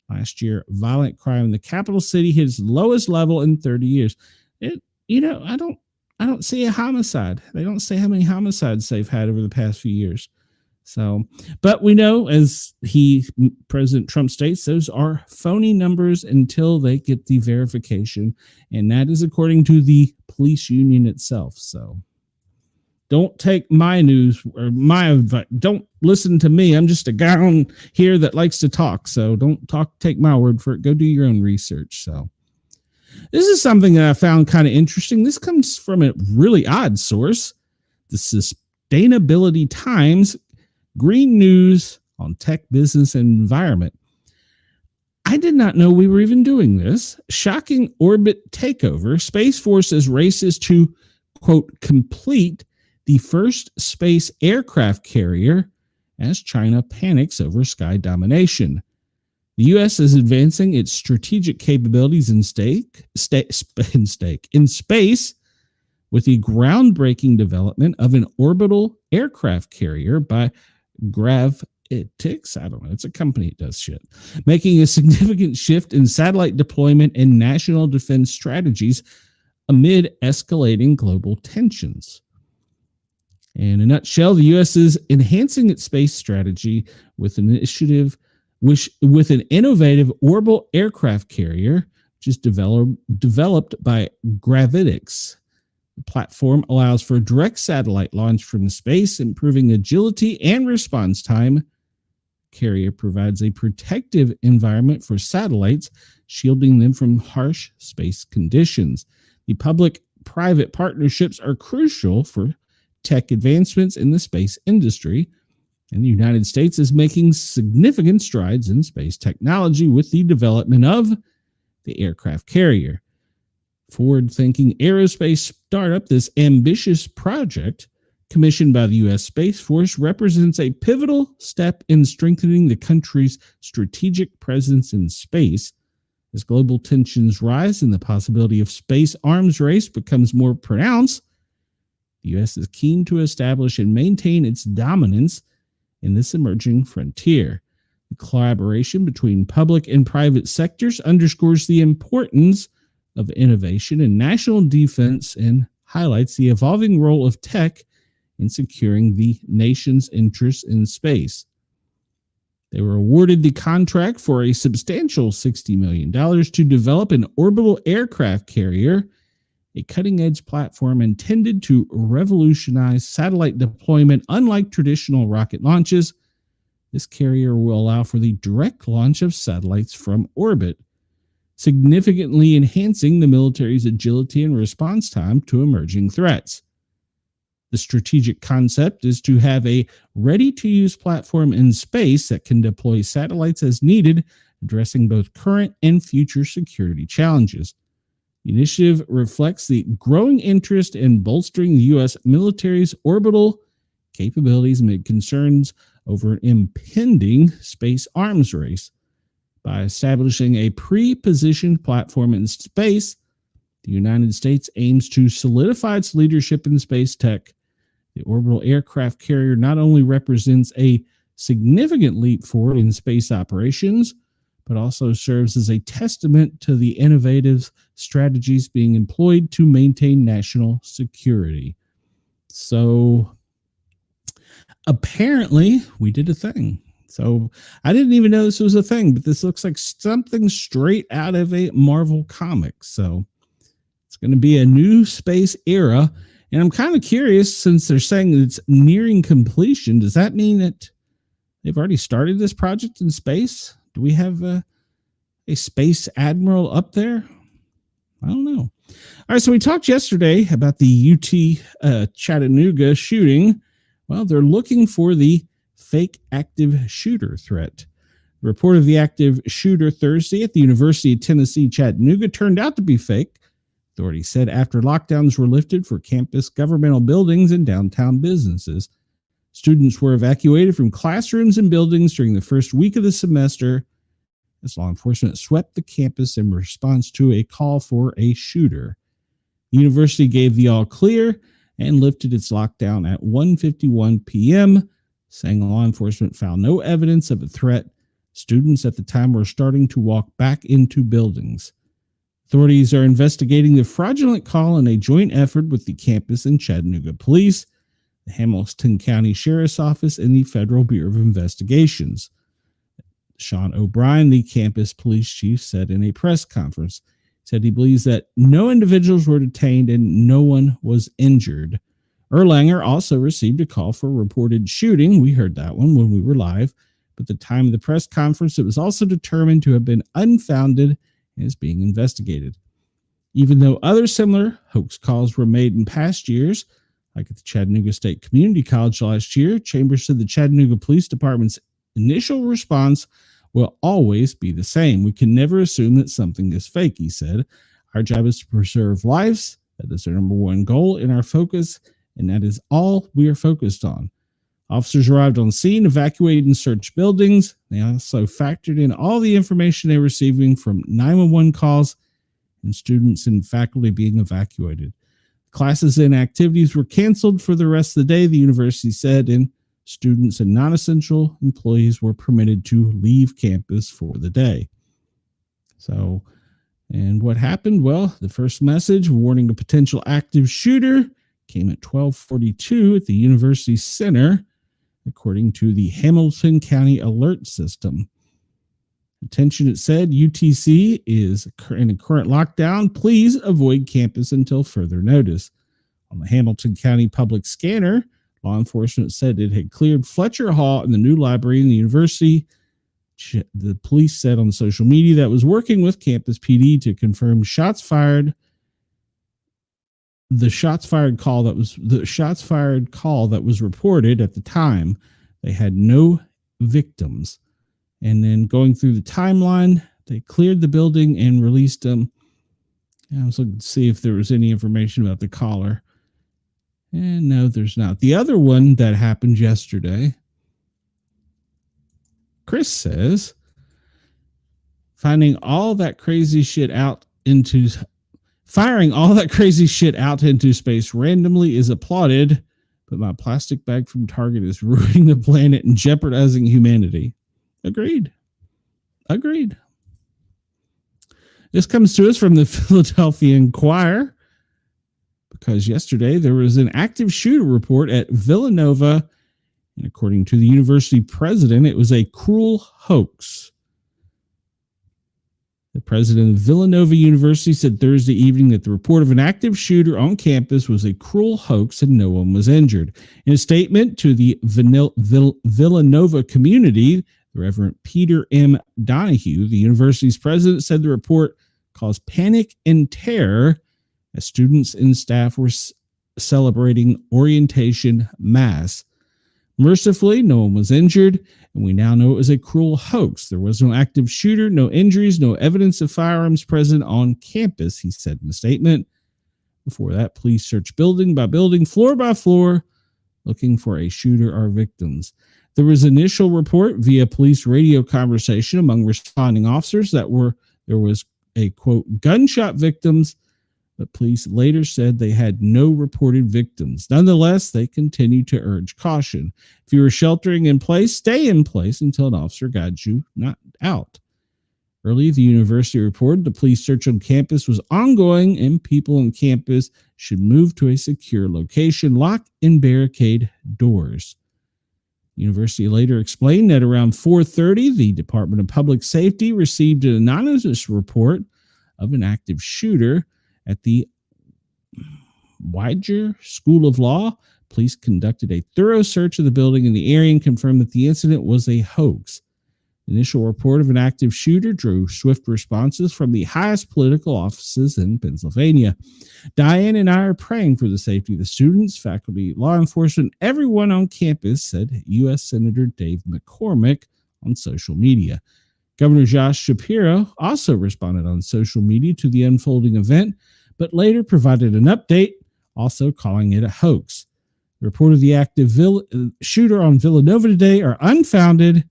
Last year, violent crime in the capital city hit its lowest level in 30 years. I don't see a homicide. They don't say how many homicides they've had over the past few years. So, but we know, as President Trump states, those are phony numbers until they get the verification, and that is according to the police union itself. So, don't take my news or my advice. Don't listen to me. I'm just a guy on here that likes to talk. So don't take my word for it. Go do your own research. So this is something that I found kind of interesting. This comes from a really odd source, the Sustainability Times, green news on tech, business, and environment. I did not know we were even doing this. Shocking orbit takeover. Space Force races to, quote, complete the first space aircraft carrier as China panics over sky domination. The U.S. is advancing its strategic capabilities in space with the groundbreaking development of an orbital aircraft carrier by Gravitics. I don't know. It's a company that does shit. Making a significant shift in satellite deployment and national defense strategies amid escalating global tensions. In a nutshell, the U.S. is enhancing its space strategy with an innovative orbital aircraft carrier, which is developed by Gravitics. The platform allows for direct satellite launch from space, improving agility and response time. The carrier provides a protective environment for satellites, shielding them from harsh space conditions. The public-private partnerships are crucial for tech advancements in the space industry, and the United States is making significant strides in space technology with the development of the aircraft carrier. Forward-thinking aerospace startup, this ambitious project, commissioned by the U.S. Space Force, represents a pivotal step in strengthening the country's strategic presence in space. As global tensions rise and the possibility of space arms race becomes more pronounced, the U.S. is keen to establish and maintain its dominance in this emerging frontier. The collaboration between public and private sectors underscores the importance of innovation in national defense and highlights the evolving role of tech in securing the nation's interests in space. They were awarded the contract for a substantial $60 million to develop an orbital aircraft carrier, a cutting-edge platform intended to revolutionize satellite deployment. Unlike traditional rocket launches, this carrier will allow for the direct launch of satellites from orbit, significantly enhancing the military's agility and response time to emerging threats. The strategic concept is to have a ready-to-use platform in space that can deploy satellites as needed, addressing both current and future security challenges. The initiative reflects the growing interest in bolstering the U.S. military's orbital capabilities amid concerns over an impending space arms race. By establishing a pre-positioned platform in space, the United States aims to solidify its leadership in space tech. The orbital aircraft carrier not only represents a significant leap forward in space operations, but also serves as a testament to the innovative strategies being employed to maintain national security. So apparently we did a thing. So I didn't even know this was a thing, but this looks like something straight out of a Marvel comic. So it's going to be a new space era. And I'm kind of curious, since they're saying that it's nearing completion, does that mean that they've already started this project in space? Do we have a space admiral up there? I don't know. All right, so we talked yesterday about the UT Chattanooga shooting. Well, they're looking for the fake active shooter threat. The report of the active shooter Thursday at the University of Tennessee, Chattanooga turned out to be fake, authorities said, after lockdowns were lifted for campus governmental buildings and downtown businesses. Students were evacuated from classrooms and buildings during the first week of the semester as law enforcement swept the campus in response to a call for a shooter. The university gave the all clear and lifted its lockdown at 1:51 p.m., saying law enforcement found no evidence of a threat. Students at the time were starting to walk back into buildings. Authorities are investigating the fraudulent call in a joint effort with the campus and Chattanooga Police, the Hamilton County Sheriff's Office, and the Federal Bureau of Investigations. Sean O'Brien, the campus police chief, said in a press conference, said he believes that no individuals were detained and no one was injured. Erlanger also received a call for a reported shooting. We heard that one when we were live. But at the time of the press conference, it was also determined to have been unfounded and is being investigated. Even though other similar hoax calls were made in past years, like at the Chattanooga State Community College last year, Chambers said the Chattanooga Police Department's initial response will always be the same. We can never assume that something is fake, he said. Our job is to preserve lives. That is our number one goal in our focus, and that is all we are focused on. Officers arrived on scene, evacuated and searched buildings. They also factored in all the information they were receiving from 911 calls and students and faculty being evacuated. Classes and activities were canceled for the rest of the day, the university said, and students and non-essential employees were permitted to leave campus for the day. So, and what happened? Well, the first message warning a potential active shooter came at 12:42 at the University Center, according to the Hamilton County Alert System. Attention, it said, UTC is in a current lockdown. Please avoid campus until further notice. On the Hamilton County Public Scanner, law enforcement said it had cleared Fletcher Hall and the new library in the university. The police said on social media that was working with campus PD to confirm shots fired. The shots fired call that was reported at the time. They had no victims. And then going through the timeline, they cleared the building and released them. I was looking to see if there was any information about the caller. And no, there's not. The other one that happened yesterday, Chris says, firing all that crazy shit out into space randomly is applauded, but my plastic bag from Target is ruining the planet and jeopardizing humanity. Agreed. This comes to us from the Philadelphia Inquirer, because yesterday there was an active shooter report at Villanova, and according to the university president, it was a cruel hoax. The president of Villanova University said Thursday evening that the report of an active shooter on campus was a cruel hoax and no one was injured. In a statement to the Villanova community, the Reverend Peter M. Donahue, the university's president, said the report caused panic and terror as students and staff were celebrating orientation mass. Mercifully, no one was injured, and we now know it was a cruel hoax. There was no active shooter, no injuries, no evidence of firearms present on campus, he said in a statement. Before that, police searched building by building, floor by floor, looking for a shooter or victims. There was initial report via police radio conversation among responding officers that there was a, quote, gunshot victims, but police later said they had no reported victims. Nonetheless, they continued to urge caution. If you were sheltering in place, stay in place until an officer guides you not out. Early, the university reported the police search on campus was ongoing and people on campus should move to a secure location, lock and barricade doors. The university later explained that around 4:30, the Department of Public Safety received an anonymous report of an active shooter at the Weiger School of Law. Police conducted a thorough search of the building in the area and confirmed that the incident was a hoax. The initial report of an active shooter drew swift responses from the highest political offices in Pennsylvania. Diane and I are praying for the safety of the students, faculty, law enforcement, everyone on campus, said U.S. Senator Dave McCormick on social media. Governor Josh Shapiro also responded on social media to the unfolding event, but later provided an update, also calling it a hoax. The report of the active shooter on Villanova today are unfounded,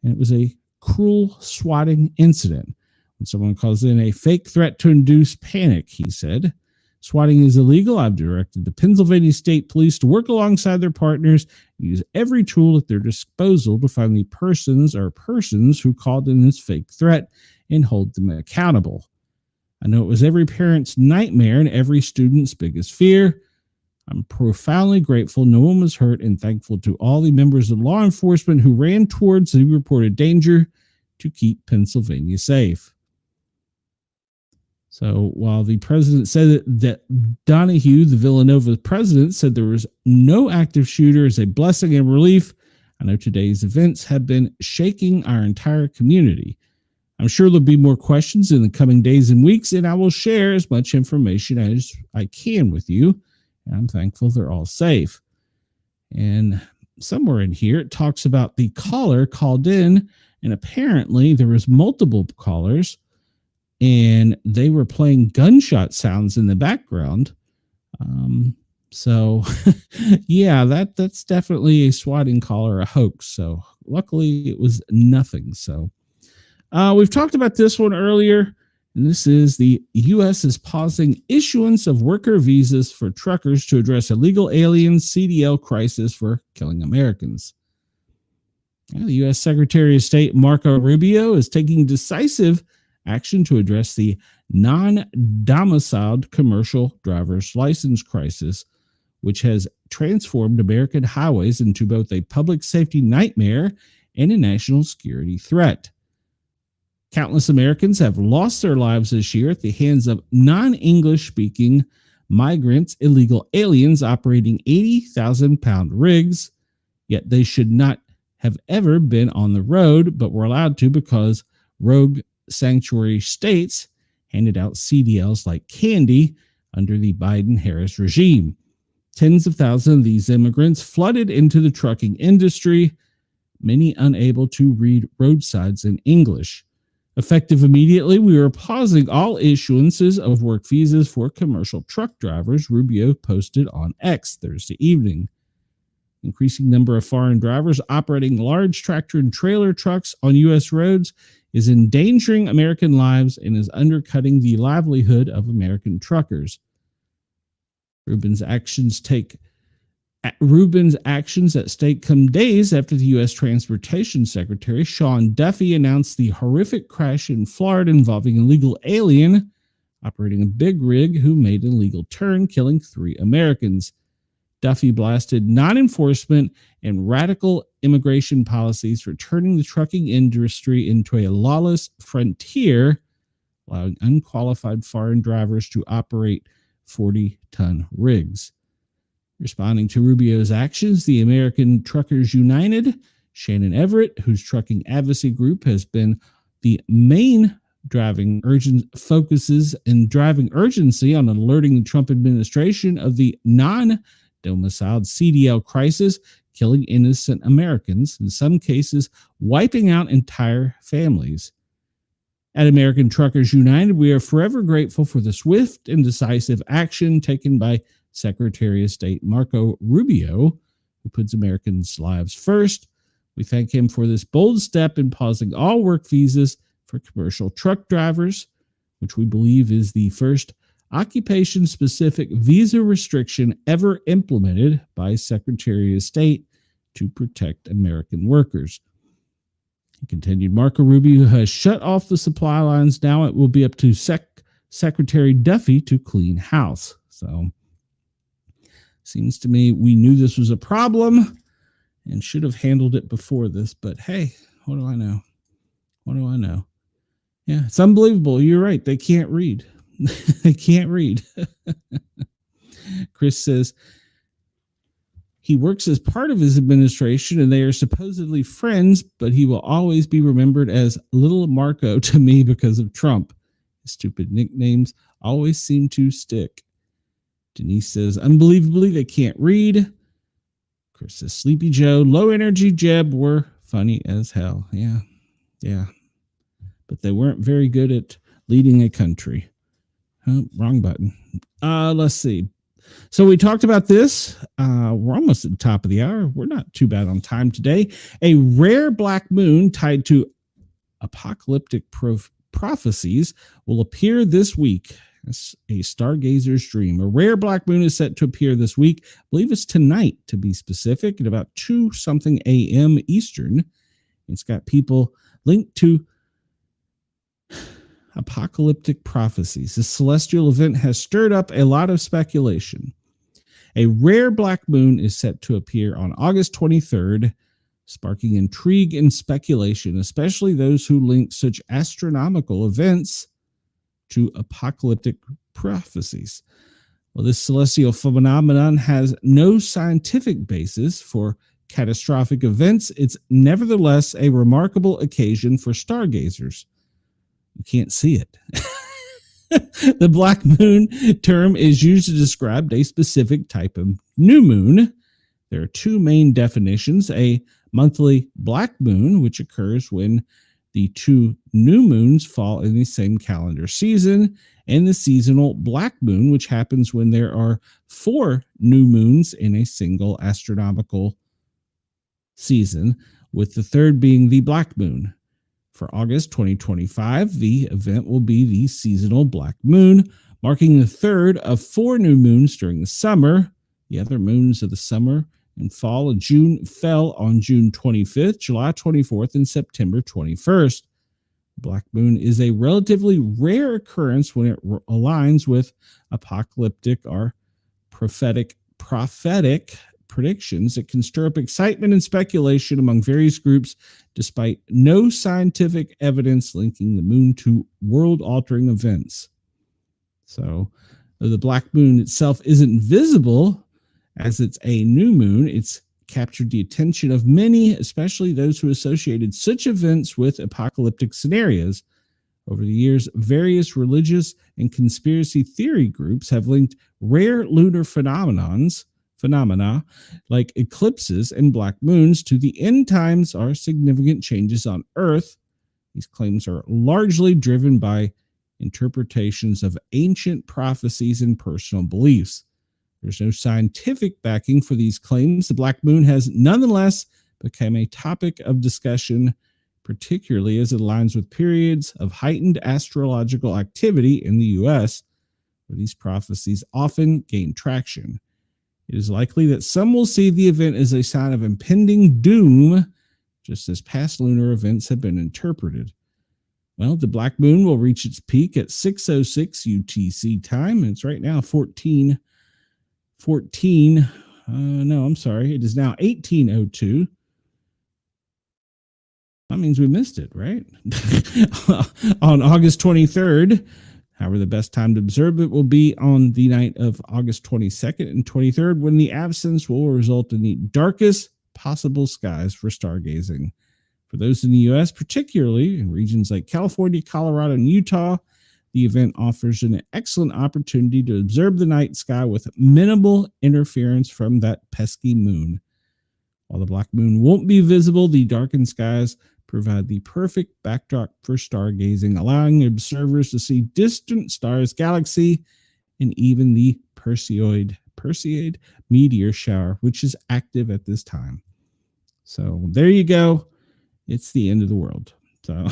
and it was a cruel swatting incident. When someone calls in a fake threat to induce panic, he said. Swatting is illegal. I've directed the Pennsylvania State Police to work alongside their partners and use every tool at their disposal to find the persons who called in this fake threat and hold them accountable. I know it was every parent's nightmare and every student's biggest fear. I'm profoundly grateful no one was hurt and thankful to all the members of law enforcement who ran towards the reported danger to keep Pennsylvania safe. So while the president said that Donahue, the Villanova president, said there was no active shooter is a blessing and relief, I know today's events have been shaking our entire community. I'm sure there'll be more questions in the coming days and weeks, and I will share as much information as I can with you. And I'm thankful they're all safe. And somewhere in here, it talks about the caller called in, and apparently there was multiple callers, and they were playing gunshot sounds in the background. So, yeah, that's definitely a swatting call or a hoax. So luckily it was nothing. So we've talked about this one earlier. And this is the U.S. is pausing issuance of worker visas for truckers to address illegal alien CDL crisis for killing Americans. The U.S. Secretary of State Marco Rubio is taking decisive action to address the non-domiciled commercial driver's license crisis, which has transformed American highways into both a public safety nightmare and a national security threat. Countless Americans have lost their lives this year at the hands of non-English speaking migrants, illegal aliens operating 80,000-pound rigs, yet they should not have ever been on the road, but were allowed to because rogue sanctuary states handed out CDLs like candy under the Biden-Harris regime. Tens of thousands of these immigrants flooded into the trucking industry, many unable to read roadsides in English. Effective immediately, we are pausing all issuances of work visas for commercial truck drivers, Rubio posted on X Thursday evening. Increasing number of foreign drivers operating large tractor and trailer trucks on U.S. roads is endangering American lives and is undercutting the livelihood of American truckers. Rubin's actions at stake come days after the U.S. Transportation Secretary Sean Duffy announced the horrific crash in Florida involving an illegal alien operating a big rig who made an illegal turn, killing 3 Americans. Duffy blasted non-enforcement and radical immigration policies for turning the trucking industry into a lawless frontier, allowing unqualified foreign drivers to operate 40-ton rigs. Responding to Rubio's actions, the American Truckers United, Shannon Everett, whose trucking advocacy group has been the main driving urgency on alerting the Trump administration of the non-domiciled CDL crisis, killing innocent Americans, in some cases wiping out entire families. At American Truckers United, we are forever grateful for the swift and decisive action taken by Secretary of State Marco Rubio, who puts Americans' lives first. We thank him for this bold step in pausing all work visas for commercial truck drivers, which we believe is the first occupation-specific visa restriction ever implemented by Secretary of State to protect American workers. He continued, Marco Rubio has shut off the supply lines. Now it will be up to Secretary Duffy to clean house. So, seems to me we knew this was a problem and should have handled it before this. But hey, what do I know? What do I know? Yeah, it's unbelievable. You're right. They can't read. They can't read. Chris says he works as part of his administration and they are supposedly friends, but he will always be remembered as Little Marco to me because of Trump. His stupid nicknames always seem to stick. Denise says, unbelievably, they can't read. Chris says, Sleepy Joe, low energy Jeb were funny as hell. Yeah. But they weren't very good at leading a country. Oh, wrong button. Let's see. So we talked about this. We're almost at the top of the hour. We're not too bad on time today. A rare black moon tied to apocalyptic prophecies will appear this week. It's a stargazer's dream. A rare black moon is set to appear this week. I believe it's tonight, to be specific, at about 2-something a.m. Eastern. It's got people linked to apocalyptic prophecies. This celestial event has stirred up a lot of speculation. A rare black moon is set to appear on August 23rd, sparking intrigue and speculation, especially those who link such astronomical events to apocalyptic prophecies. Well, this celestial phenomenon has no scientific basis for catastrophic events. It's nevertheless a remarkable occasion for stargazers. You can't see it. The black moon term is used to describe a specific type of new moon. There are two main definitions: a monthly black moon, which occurs when the two new moons fall in the same calendar season, and the seasonal black moon, which happens when there are 4 new moons in a single astronomical season, with the third being the black moon. For August 2025, the event will be the seasonal black moon, marking the third of 4 new moons during the summer. The other moons of the summer and fall of June fell on June 25th, July 24th, and September 21st. Black moon is a relatively rare occurrence when it aligns with apocalyptic or prophetic predictions. It can stir up excitement and speculation among various groups, despite no scientific evidence linking the moon to world-altering events. So, though the black moon itself isn't visible, as it's a new moon, it's captured the attention of many, especially those who associated such events with apocalyptic scenarios. Over the years, various religious and conspiracy theory groups have linked rare lunar phenomena like eclipses and black moons to the end times or significant changes on Earth. These claims are largely driven by interpretations of ancient prophecies and personal beliefs. There's no scientific backing for these claims. The black moon has nonetheless become a topic of discussion, particularly as it aligns with periods of heightened astrological activity in the U.S., where these prophecies often gain traction. It is likely that some will see the event as a sign of impending doom, just as past lunar events have been interpreted. Well, the black moon will reach its peak at 6:06 UTC time, and it's right now it is now 18:02. That means we missed it, right? On August 23rd. However, the best time to observe it will be on the night of August 22nd and 23rd, when the absence will result in the darkest possible skies for stargazing. For those in the U.S., particularly in regions like California, Colorado, and Utah, the event offers an excellent opportunity to observe the night sky with minimal interference from that pesky moon. While the black moon won't be visible, the darkened skies provide the perfect backdrop for stargazing, allowing observers to see distant stars, galaxy, and even the Perseid meteor shower, which is active at this time. So there you go. It's the end of the world. So,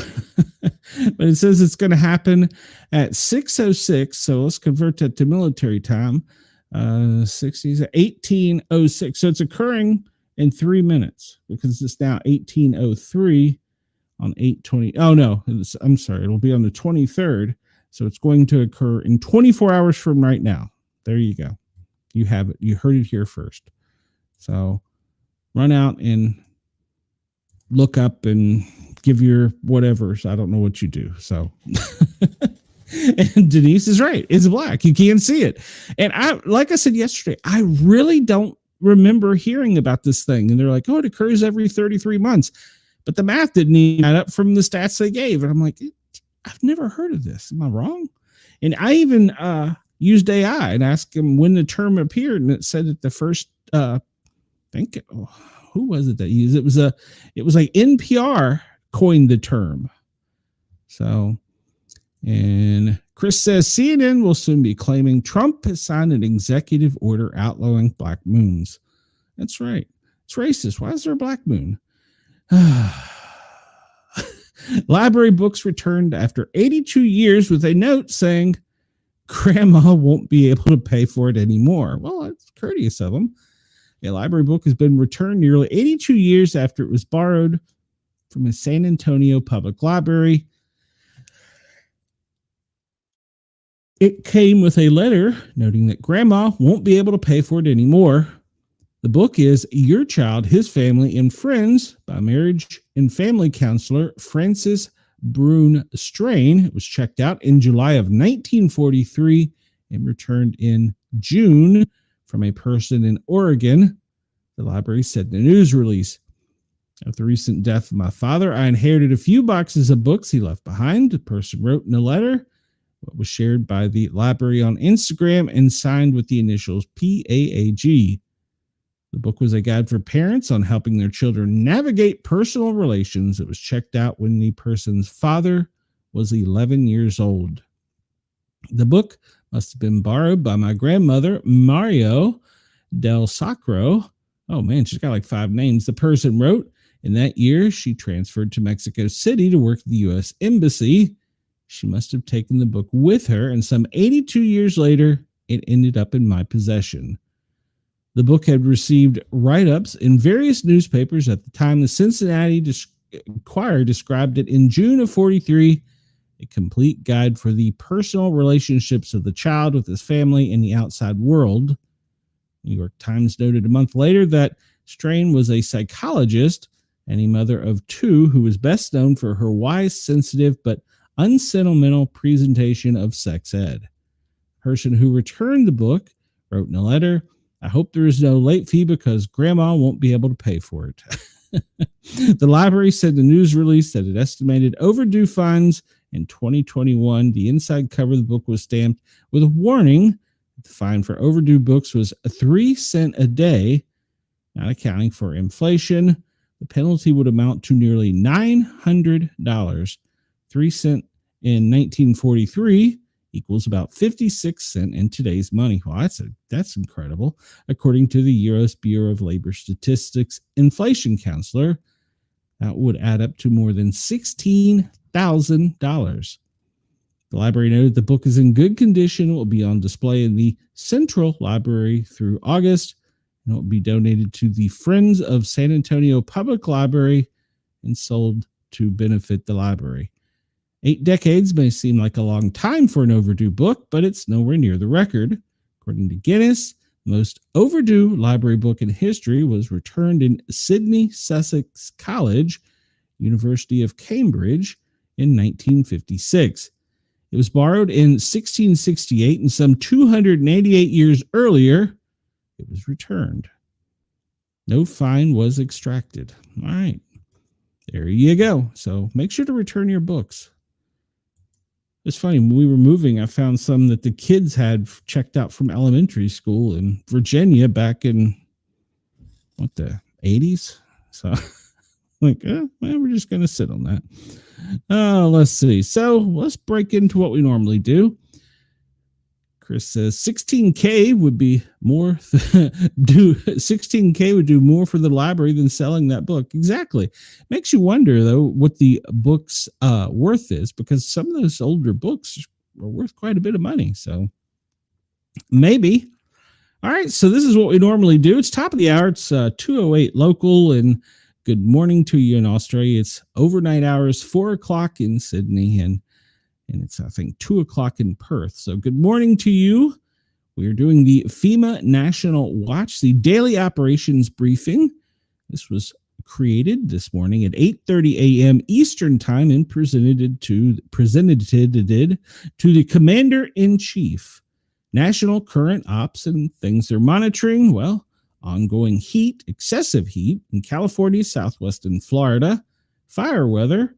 but it says it's going to happen at 6:06. So let's convert that to military time. 18:06. So it's occurring in 3 minutes because it's now 18:03 on 8:20. Oh no, I'm sorry. It'll be on the 23rd. So it's going to occur in 24 hours from right now. There you go. You have it. You heard it here first. So run out and look up and give your whatevers. I don't know what you do. So And Denise is right. It's black. You can't see it. And like I said yesterday, I really don't remember hearing about this thing. And they're like, oh, it occurs every 33 months. But the math didn't even add up from the stats they gave. And I'm like, I've never heard of this. Am I wrong? And I even used AI and asked him when the term appeared. And it said that the first, who was it that used it? It was like NPR coined the term. So, and Chris says CNN will soon be claiming Trump has signed an executive order outlawing black moons. That's right. It's racist. Why is there a black moon? Library books returned after 82 years with a note saying grandma won't be able to pay for it anymore. Well, it's courteous of them. A library book has been returned nearly 82 years after it was borrowed from a San Antonio public library. It came with a letter noting that grandma won't be able to pay for it anymore. The book is Your Child, His Family, and Friends by marriage and family counselor Frances Brune Strain. It was checked out in July of 1943 and returned in June from a person in Oregon. The library said in the news release, after the recent death of my father, I inherited a few boxes of books he left behind. The person wrote in a letter what was shared by the library on Instagram and signed with the initials PAAG. The book was a guide for parents on helping their children navigate personal relations. It was checked out when the person's father was 11 years old. The book must have been borrowed by my grandmother, Mario Del Sacro. Oh man, she's got like 5 names. The person wrote, in that year, she transferred to Mexico City to work at the U.S. Embassy. She must have taken the book with her, and some 82 years later, it ended up in my possession. The book had received write-ups in various newspapers at the time. The Cincinnati Enquirer described it in June of 43, a complete guide for the personal relationships of the child with his family and the outside world. New York Times noted a month later that Strain was a psychologist and a mother of 2 who was best known for her wise, sensitive, but unsentimental presentation of sex ed. The person who returned the book wrote in a letter, I hope there is no late fee because grandma won't be able to pay for it. The library said in the news release that it estimated overdue fines in 2021. The inside cover of the book was stamped with a warning. The fine for overdue books was 3 cents a day, not accounting for inflation. The penalty would amount to nearly $900. 3 cents in 1943 equals about 56 cents in today's money. Well, that's incredible. According to the U.S. Bureau of Labor Statistics inflation counselor, that would add up to more than $16,000. The library noted the book is in good condition. It will be on display in the Central Library through August, and it will be donated to the Friends of San Antonio Public Library and sold to benefit the library. 8 decades may seem like a long time for an overdue book, but it's nowhere near the record. According to Guinness, the most overdue library book in history was returned in Sydney Sussex College, University of Cambridge, in 1956. It was borrowed in 1668, and some 288 years earlier, it was returned. No fine was extracted. All right. There you go. So make sure to return your books. It's funny, when we were moving, I found some that the kids had checked out from elementary school in Virginia back in, the 80s? So, we're just going to sit on that. Let's see. So, let's break into what we normally do. Chris says 16K would be more, 16K would do more for the library than selling that book. Exactly. Makes you wonder, though, what the book's worth is, because some of those older books are worth quite a bit of money. So maybe. All right. So this is what we normally do. It's top of the hour. It's 2:08 local, and good morning to you in Australia. It's overnight hours, 4:00 in Sydney, and it's, I think, 2:00 in Perth. So good morning to you. We are doing the FEMA National Watch, the daily operations briefing. This was created this morning at 8:30 a.m. Eastern Time and presented to the Commander-in-Chief. National current ops and things they're monitoring, well, ongoing heat, excessive heat in California, Southwest, and Florida, fire weather,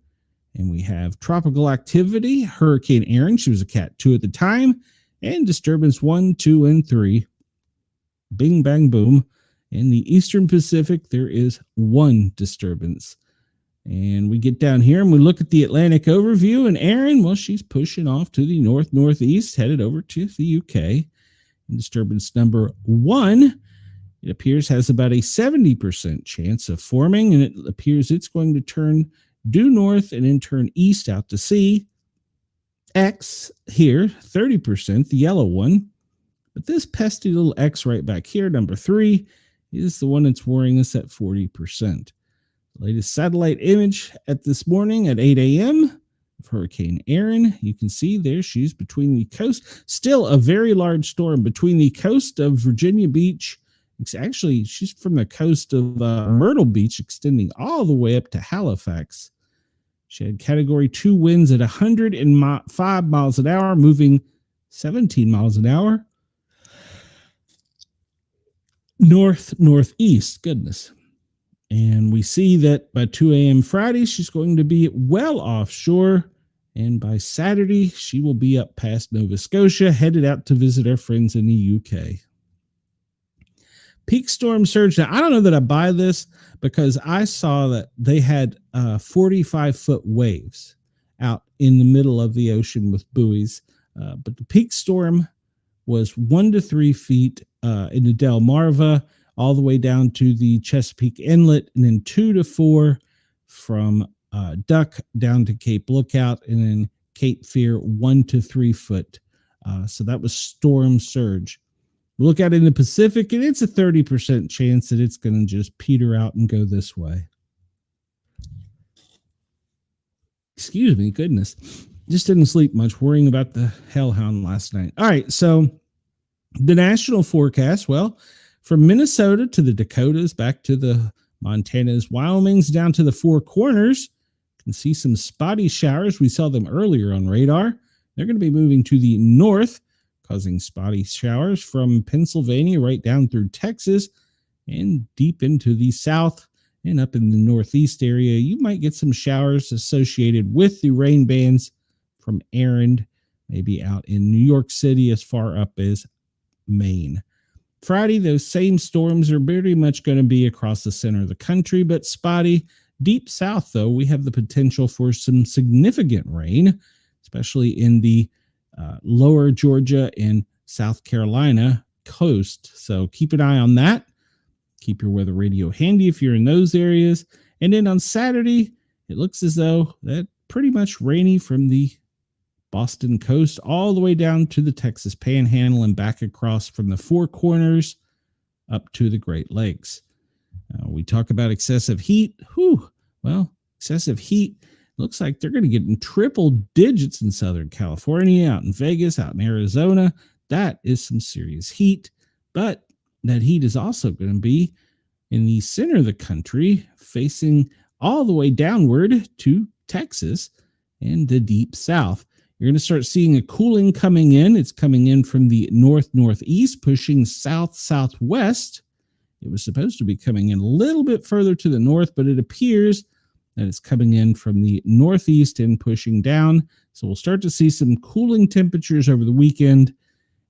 and we have tropical activity, Hurricane Erin, she was a Cat 2 at the time, and disturbance 1, 2, and 3. Bing, bang, boom. In the Eastern Pacific, there is one disturbance. And we get down here and we look at the Atlantic overview, and Erin, well, she's pushing off to the north-northeast, headed over to the UK. And disturbance number 1, it appears has about a 70% chance of forming, and it appears it's going to turn due north and then turn east out to sea. X here, 30%, the yellow one. But this pesky little X right back here, number 3, is the one that's worrying us at 40%. The latest satellite image at this morning at 8 a.m. of Hurricane Erin. You can see there she's between the coast. Still a very large storm between the coast of Virginia Beach. Actually, she's from the coast of Myrtle Beach, extending all the way up to Halifax. She had Category 2 winds at 105 miles an hour, moving 17 miles an hour. North-northeast, goodness. And we see that by 2 a.m. Friday, she's going to be well offshore. And by Saturday, she will be up past Nova Scotia, headed out to visit our friends in the UK. Peak storm surge. Now, I don't know that I buy this because I saw that they had 45-foot waves out in the middle of the ocean with buoys. But the peak storm was 1 to 3 feet in the Delmarva, all the way down to the Chesapeake Inlet, and then 2 to 4 from Duck down to Cape Lookout, and then Cape Fear 1 to 3 foot. So that was storm surge. We look at it in the Pacific, and it's a 30% chance that it's going to just peter out and go this way. Excuse me, goodness. Just didn't sleep much, worrying about the hellhound last night. All right, so the national forecast, well, from Minnesota to the Dakotas, back to the Montanas, Wyoming's, down to the Four Corners. You can see some spotty showers. We saw them earlier on radar. They're going to be moving to the north, causing spotty showers from Pennsylvania right down through Texas and deep into the south and up in the northeast area. You might get some showers associated with the rain bands from Erin, maybe out in New York City as far up as Maine. Friday, those same storms are pretty much going to be across the center of the country, but spotty. Deep south, though, we have the potential for some significant rain, especially in the lower Georgia and South Carolina coast. So keep an eye on that. Keep your weather radio handy if you're in those areas. And then on Saturday, it looks as though that pretty much rainy from the Boston coast all the way down to the Texas Panhandle and back across from the Four Corners up to the Great Lakes. We talk about excessive heat. Well, excessive heat looks like they're going to get in triple digits in Southern California, out in Vegas, out in Arizona. That is some serious heat. But that heat is also going to be in the center of the country, facing all the way downward to Texas and the deep south. You're going to start seeing a cooling coming in. It's coming in from the north-northeast, pushing south-southwest. It was supposed to be coming in a little bit further to the north, but it appears that it's coming in from the northeast and pushing down. So we'll start to see some cooling temperatures over the weekend.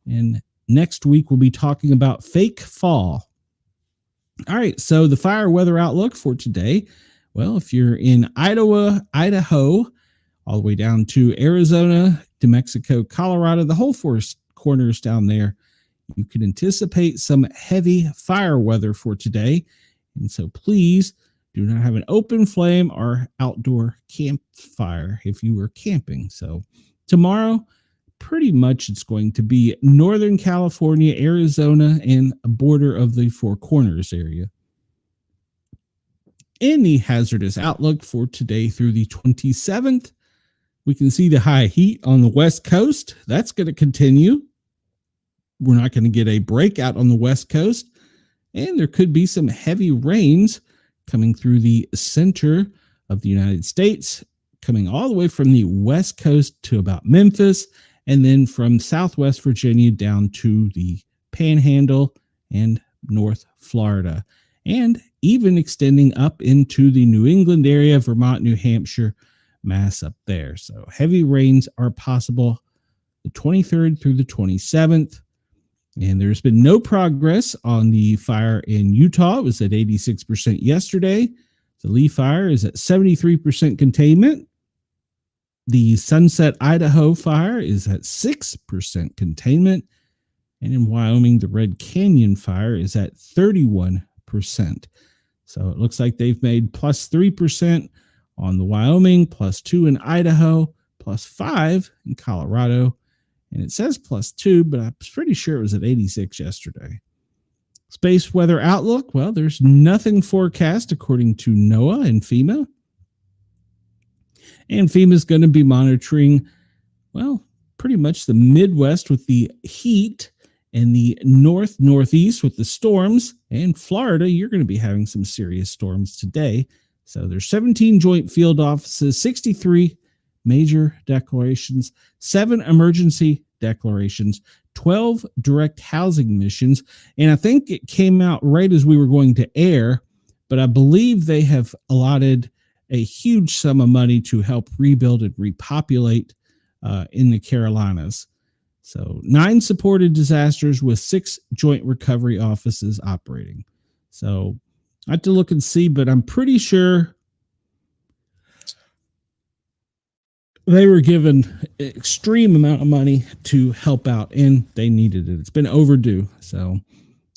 And next week, we'll be talking about fake fall. All right, so the fire weather outlook for today. Well, if you're in Idaho, all the way down to Arizona, New Mexico, Colorado, the whole four corners down there, you can anticipate some heavy fire weather for today. And so please do not have an open flame or outdoor campfire if you are camping. So tomorrow, pretty much it's going to be Northern California, Arizona, and a border of the Four Corners area. In the hazardous outlook for today through the 27th, we can see the high heat on the West Coast. That's going to continue. We're not going to get a breakout on the West Coast. And there could be some heavy rains coming through the center of the United States, coming all the way from the West Coast to about Memphis, and then from Southwest Virginia down to the Panhandle and North Florida, and even extending up into the New England area, Vermont, New Hampshire, Mass up there. So heavy rains are possible the 23rd through the 27th. And there's been no progress on the fire in Utah. It was at 86% yesterday. The Lee fire is at 73% containment. The Sunset, Idaho fire is at 6% containment. And in Wyoming, the Red Canyon fire is at 31%. So it looks like they've made plus 3% on the Wyoming, plus 2 in Idaho, plus 5 in Colorado. And it says plus 2, but I'm pretty sure it was at 86 yesterday. Space weather outlook. Well, there's nothing forecast according to NOAA and FEMA. And FEMA is going to be monitoring, well, pretty much the Midwest with the heat and the northeast with the storms. And Florida, you're going to be having some serious storms today. So there's 17 joint field offices, 63 major declarations, 7 emergency declarations, 12 direct housing missions. And I think it came out right as we were going to air, but I believe they have allotted a huge sum of money to help rebuild and repopulate in the Carolinas. So 9 supported disasters with 6 joint recovery offices operating. So I have to look and see, but I'm pretty sure they were given an extreme amount of money to help out, and they needed it. It's been overdue. So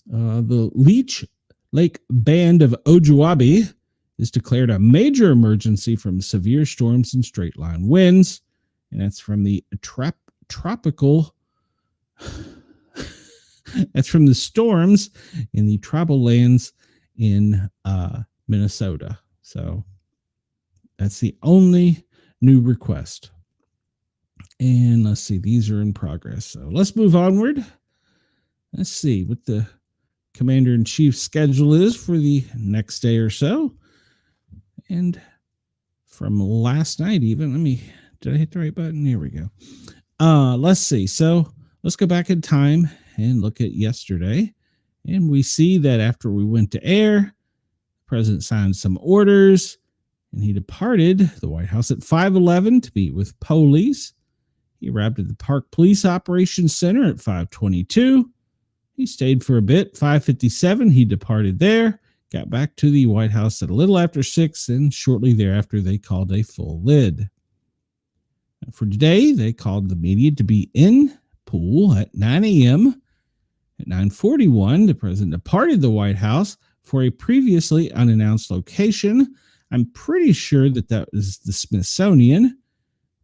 the Leech Lake Band of Ojibwe is declared a major emergency from severe storms and straight line winds. And that's from the tropical. That's from the storms in the tribal lands in Minnesota. So that's the only new request. And let's see, these are in progress. So let's move onward. Let's see what the commander-in-chief's schedule is for the next day or so. And from last night even, did I hit the right button? Here we go. Let's see. So let's go back in time and look at yesterday. And we see that after we went to air, the president signed some orders and he departed the White House at 5:11 to meet with police. He arrived at the Park Police Operations Center at 5:22. He stayed for a bit. 5:57, he departed there, got back to the White House at a little after 6, and shortly thereafter, they called a full lid. And for today, they called the media to be in pool at 9 a.m. At 9:41, the president departed the White House for a previously unannounced location. I'm pretty sure that was the Smithsonian. The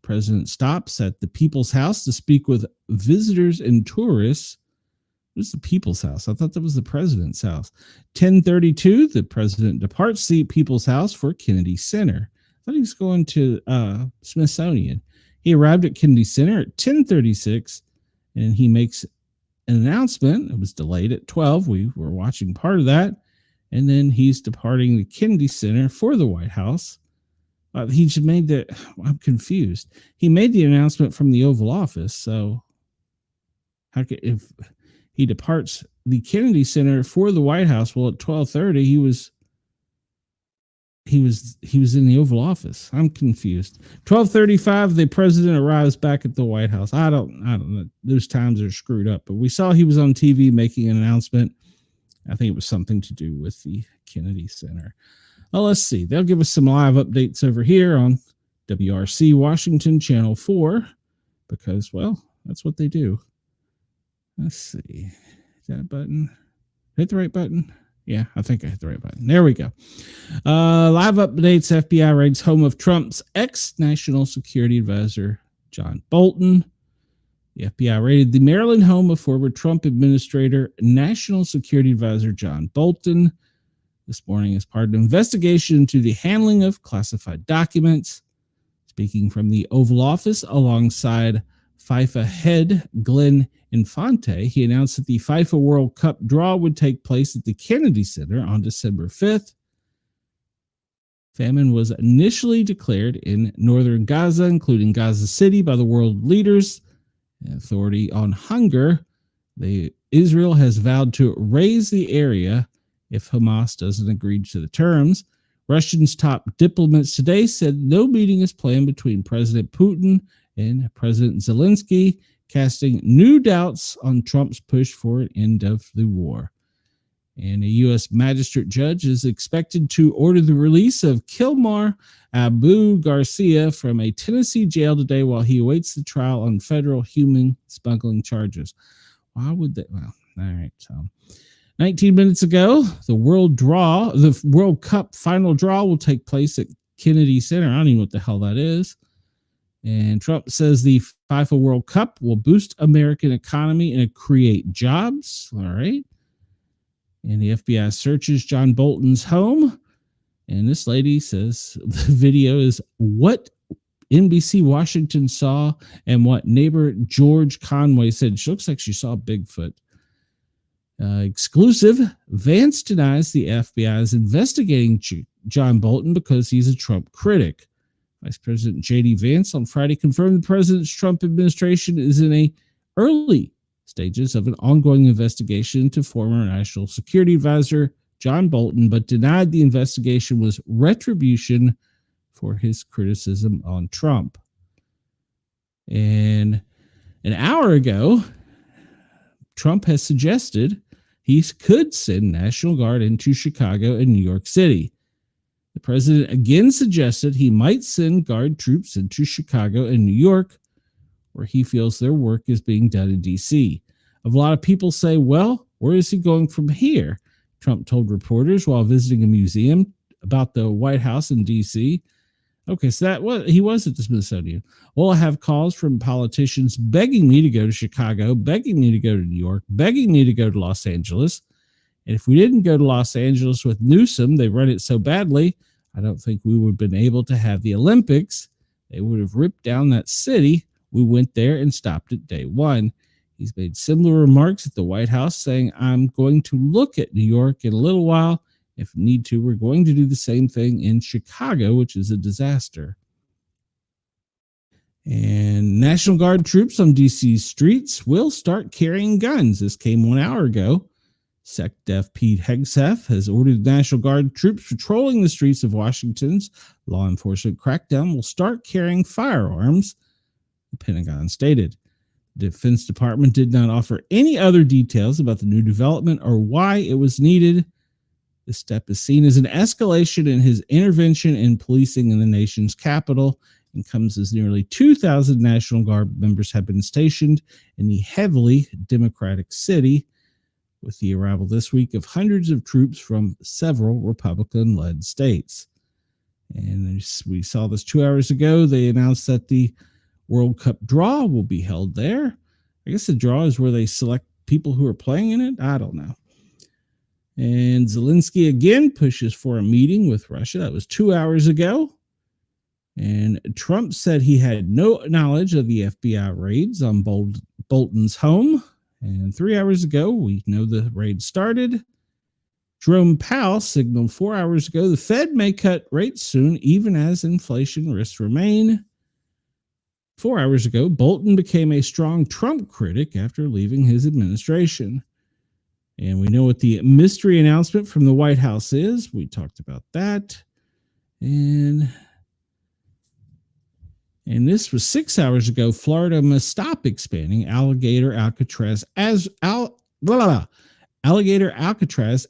president stops at the People's House to speak with visitors and tourists. It was the People's House. I thought that was the president's house. 10:32, the president departs the People's House for Kennedy Center. I thought he was going to Smithsonian. He arrived at Kennedy Center at 10:36, and he makes an announcement. It was delayed at 12. We were watching part of that. And then he's departing the Kennedy Center for the White House. He just made I'm confused. He made the announcement from the Oval Office. So if he departs the Kennedy Center for the White House, well, at 12:30, he was in the Oval Office. I'm confused. 12:35, the president arrives back at the White House. I don't know. Those times are screwed up, but we saw he was on TV making an announcement. I think it was something to do with the Kennedy Center. Well, let's see. They'll give us some live updates over here on WRC Washington Channel 4 because, well, that's what they do. Let's see. That button. Hit the right button? Yeah, I think I hit the right button. There we go. Live updates. FBI raids home of Trump's ex-National Security Advisor, John Bolton. The FBI raided the Maryland home of former Trump administrator, National Security Advisor John Bolton this morning as part of an investigation into the handling of classified documents. Speaking from the Oval Office alongside FIFA head Glenn Infante, he announced that the FIFA World Cup draw would take place at the Kennedy Center on December 5th. Famine was initially declared in northern Gaza, including Gaza City, by the world leaders. The Authority on Hunger. Israel has vowed to raise the area if Hamas doesn't agree to the terms. Russia's top diplomats today said no meeting is planned between President Putin and President Zelensky, casting new doubts on Trump's push for an end of the war. And a U.S. magistrate judge is expected to order the release of Kilmar Abu Garcia from a Tennessee jail today while he awaits the trial on federal human smuggling charges. Why would they? Well, all right. So, 19 minutes ago, the World Cup final draw will take place at Kennedy Center. I don't even know what the hell that is. And Trump says the FIFA World Cup will boost American economy and create jobs. All right. And the FBI searches John Bolton's home. And this lady says the video is what NBC Washington saw and what neighbor George Conway said. She looks like she saw Bigfoot. Exclusive. Vance denies the FBI is investigating John Bolton because he's a Trump critic. Vice President J.D. Vance on Friday confirmed the President's Trump administration is in a early stages of an ongoing investigation into former National Security Advisor John Bolton, but denied the investigation was retribution for his criticism on Trump. And an hour ago, Trump has suggested he could send National Guard into Chicago and New York City. The president again suggested he might send Guard troops into Chicago and New York, where he feels their work is being done in D.C. A lot of people say, well, where is he going from here? Trump told reporters while visiting a museum about the White House in D.C. Okay, so he was at the Smithsonian. Well, I have calls from politicians begging me to go to Chicago, begging me to go to New York, begging me to go to Los Angeles. And if we didn't go to Los Angeles with Newsom, they run it so badly, I don't think we would have been able to have the Olympics. They would have ripped down that city. We went there and stopped at day one. He's made similar remarks at the White House, saying, I'm going to look at New York in a little while. If need to, we're going to do the same thing in Chicago, which is a disaster. And National Guard troops on D.C. streets will start carrying guns. This came 1 hour ago. SecDef Pete Hegseth has ordered National Guard troops patrolling the streets of Washington's law enforcement crackdown will start carrying firearms, the Pentagon stated. The Defense Department did not offer any other details about the new development or why it was needed. This step is seen as an escalation in his intervention in policing in the nation's capital and comes as nearly 2,000 National Guard members have been stationed in the heavily Democratic city, with the arrival this week of hundreds of troops from several Republican-led states. And we saw this 2 hours ago. They announced that the World Cup draw will be held there. I guess the draw is where they select people who are playing in it. I don't know. And Zelensky again pushes for a meeting with Russia. That was 2 hours ago. And Trump said he had no knowledge of the FBI raids on Bolton's home. And 3 hours ago, we know the raid started. Jerome Powell signaled 4 hours ago the Fed may cut rates soon, even as inflation risks remain. 4 hours ago, Bolton became a strong Trump critic after leaving his administration. And we know what the mystery announcement from the White House is. We talked about that. And this was 6 hours ago. Florida must stop expanding Alligator Alcatraz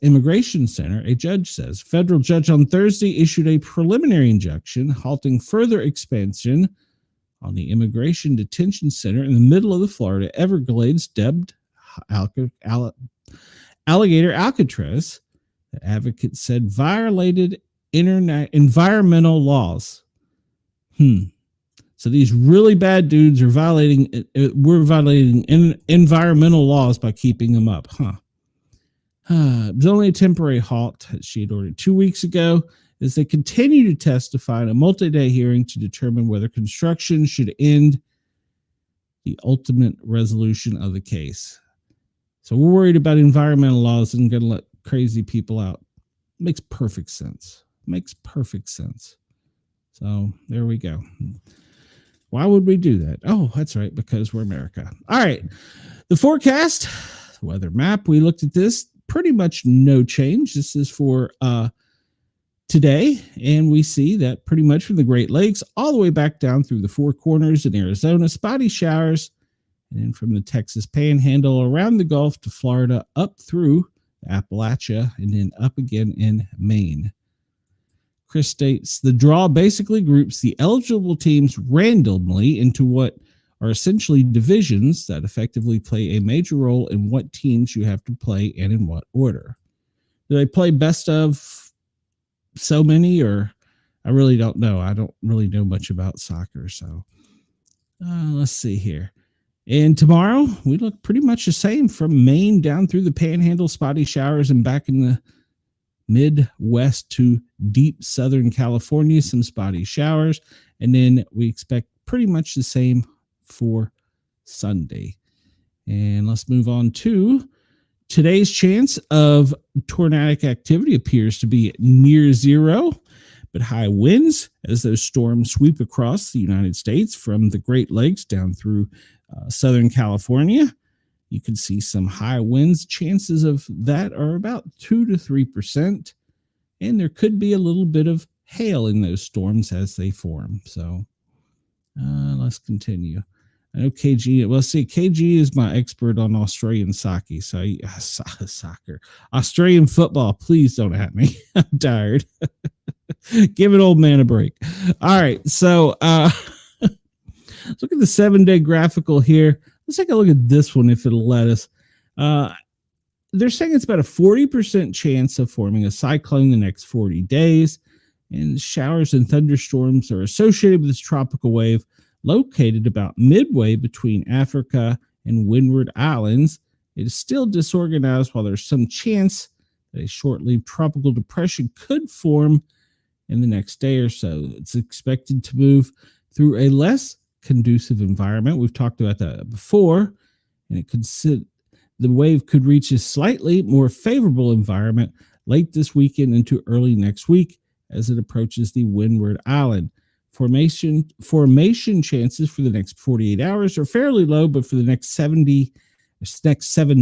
Immigration Center, a judge says. Federal judge on Thursday issued a preliminary injunction halting further expansion on the Immigration Detention Center in the middle of the Florida Everglades, dubbed Alligator Alcatraz. The advocate said violated environmental laws. So these really bad dudes are violating environmental laws by keeping them up, it was only a temporary halt that she had ordered 2 weeks ago as they continue to testify in a multi-day hearing to determine whether construction should end the ultimate resolution of the case. So we're worried about environmental laws and going to let crazy people out. Makes perfect sense. Makes perfect sense. So there we go. Why would we do that? Oh, that's right, because we're America. All right. The forecast, weather map, we looked at this. Pretty much no change. This is for today, and we see that pretty much from the Great Lakes all the way back down through the Four Corners in Arizona, spotty showers, and then from the Texas Panhandle around the Gulf to Florida, up through Appalachia, and then up again in Maine. Chris states the draw basically groups the eligible teams randomly into what are essentially divisions that effectively play a major role in what teams you have to play and in what order. Do they play best of so many, or I really don't know. I don't really know much about soccer. So let's see here. And tomorrow we look pretty much the same from Maine down through the Panhandle, spotty showers, and back in the Midwest to deep Southern California, some spotty showers. And then we expect pretty much the same for Sunday. And let's move on to today's chance of tornadic activity appears to be near zero, but high winds as those storms sweep across the United States from the Great Lakes down through Southern California. You can see some high winds. Chances of that are about 2 to 3%. And there could be a little bit of hail in those storms as they form. So let's continue. I know KG, well, see, KG is my expert on Australian soccer. Australian football. Please don't at me. I'm tired. Give an old man a break. All right. So let's look at the 7-day graphical here. Let's take a look at this one if it'll let us. They're saying it's about a 40% chance of forming a cyclone the next 40 days. And showers and thunderstorms are associated with this tropical wave located about midway between Africa and Windward Islands. It is still disorganized while there's some chance that a short-lived tropical depression could form in the next day or so. It's expected to move through a less conducive environment. We've talked about that before, and it could the wave could reach a slightly more favorable environment late this weekend into early next week as it approaches the Windward Island. Formation chances for the next 48 hours are fairly low, but for the next 7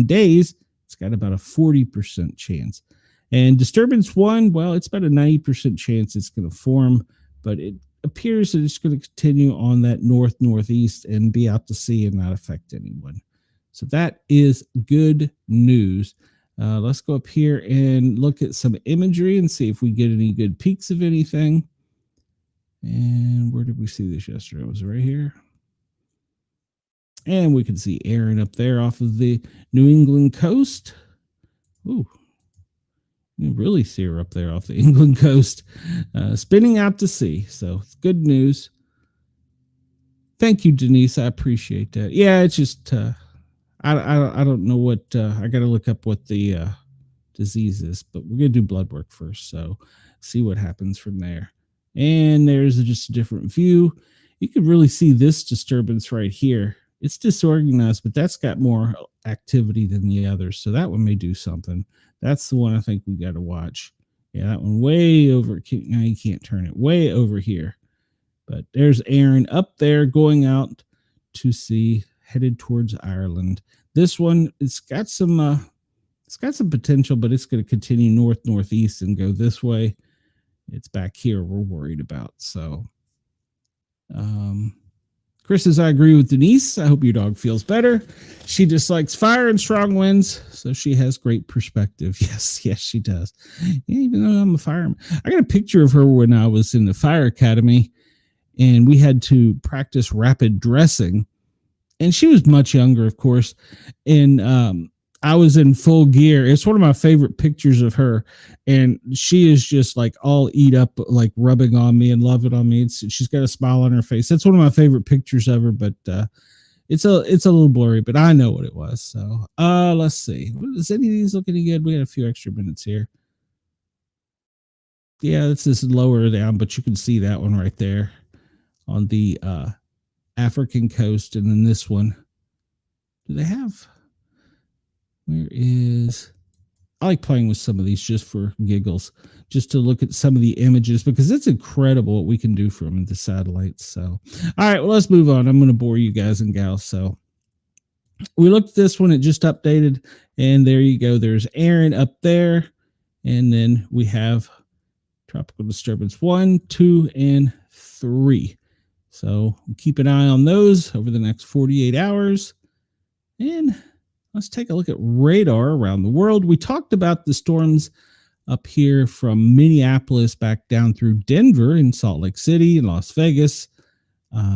days, it's got about a 40% chance. And disturbance 1, well, it's about a 90% chance it's going to form, but it appears that it's going to continue on that northeast and be out to sea and not affect anyone. So that is good news. Let's go up here and look at some imagery and see if we get any good peeks of anything. And where did we see this yesterday? It was right here. And we can see Erin up there off of the New England coast. Ooh, you really see her up there off the England coast, spinning out to sea. So good news. Thank you, Denise. I appreciate that. Yeah, it's just I don't know what I got to look up what the disease is, but we're gonna do blood work first. So see what happens from there. And there's just a different view. You can really see this disturbance right here. It's disorganized, but that's got more activity than the others. So that one may do something. That's the one I think we got to watch. Yeah, that one way over. Now you can't turn it way over here. But there's Erin up there going out to sea, headed towards Ireland. This one, it's got some potential, but it's going to continue northeast and go this way. It's back here we're worried about. So Chris says, I agree with Denise. I hope your dog feels better. She dislikes fire and strong winds, so she has great perspective. Yes, she does. Yeah, even though I'm a fireman. I got a picture of her when I was in the fire academy, and we had to practice rapid dressing. And she was much younger, of course. And I was in full gear. It's one of my favorite pictures of her. And she is just like all eat up, like rubbing on me and loving on me. She's got a smile on her face. That's one of my favorite pictures of her, but it's a little blurry, but I know what it was. So let's see. Does any of these look any good? We got a few extra minutes here. Yeah, this is lower down, but you can see that one right there on the African coast. And then this one, do they have, where is, I like playing with some of these just for giggles, just to look at some of the images, because it's incredible what we can do from the satellites. So, all right, well, let's move on. I'm going to bore you guys and gals. So we looked at this one. It just updated, and there you go. There's Erin up there. And then we have tropical disturbance 1, 2, and 3. So keep an eye on those over the next 48 hours. And let's take a look at radar around the world. We talked about the storms up here from Minneapolis back down through Denver and Salt Lake City and Las Vegas.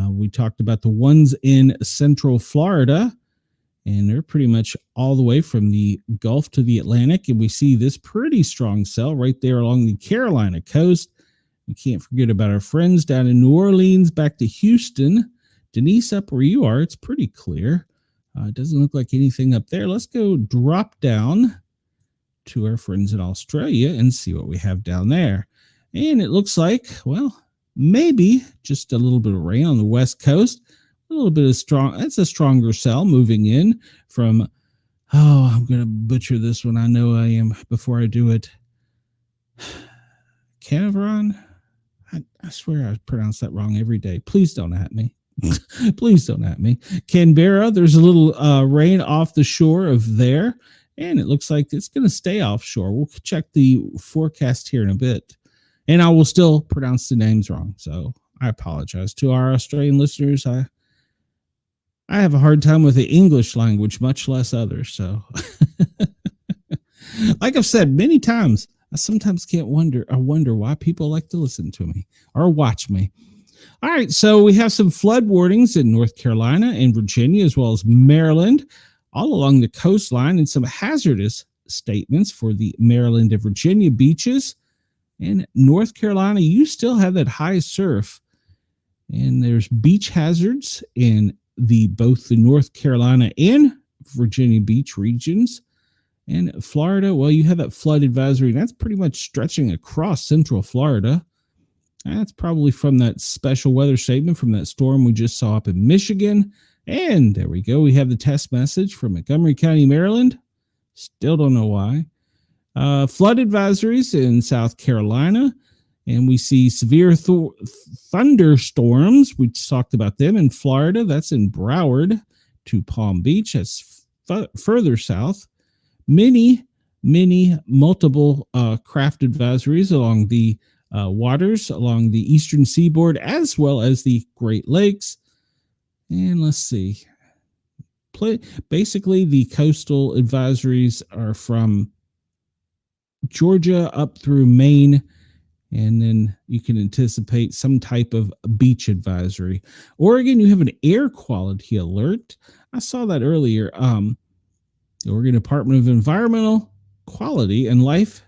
We talked about the ones in central Florida, and they're pretty much all the way from the Gulf to the Atlantic. And we see this pretty strong cell right there along the Carolina coast. We can't forget about our friends down in New Orleans, back to Houston. Denise, up where you are, it's pretty clear. It doesn't look like anything up there. Let's go drop down to our friends in Australia and see what we have down there. And it looks like, well, maybe just a little bit of rain on the west coast. A little bit of that's a stronger cell moving in from, I'm going to butcher this one. I know I am before I do it. Canaveral? I swear I pronounce that wrong every day. Please don't at me. Please don't at me. Canberra, there's a little rain off the shore of there, and it looks like it's going to stay offshore. We'll check the forecast here in a bit, and I will still pronounce the names wrong. So I apologize to our Australian listeners. I have a hard time with the English language, much less others. So like I've said many times, I sometimes wonder why people like to listen to me or watch me. All right, so we have some flood warnings in North Carolina and Virginia, as well as Maryland, all along the coastline, and some hazardous statements for the Maryland and Virginia beaches. In North Carolina, you still have that high surf, and there's beach hazards in both the North Carolina and Virginia beach regions. And Florida, well, you have that flood advisory, and that's pretty much stretching across central Florida. That's probably from that special weather statement from that storm we just saw up in Michigan. And there we go. We have the test message from Montgomery County, Maryland. Still don't know why. Flood advisories in South Carolina. And we see severe thunderstorms. We talked about them in Florida. That's in Broward to Palm Beach. That's further south. Many multiple craft advisories along the waters along the eastern seaboard, as well as the Great Lakes. And let's see. Basically, the coastal advisories are from Georgia up through Maine, and then you can anticipate some type of beach advisory. Oregon, you have an air quality alert. I saw that earlier. The Oregon Department of Environmental Quality and Life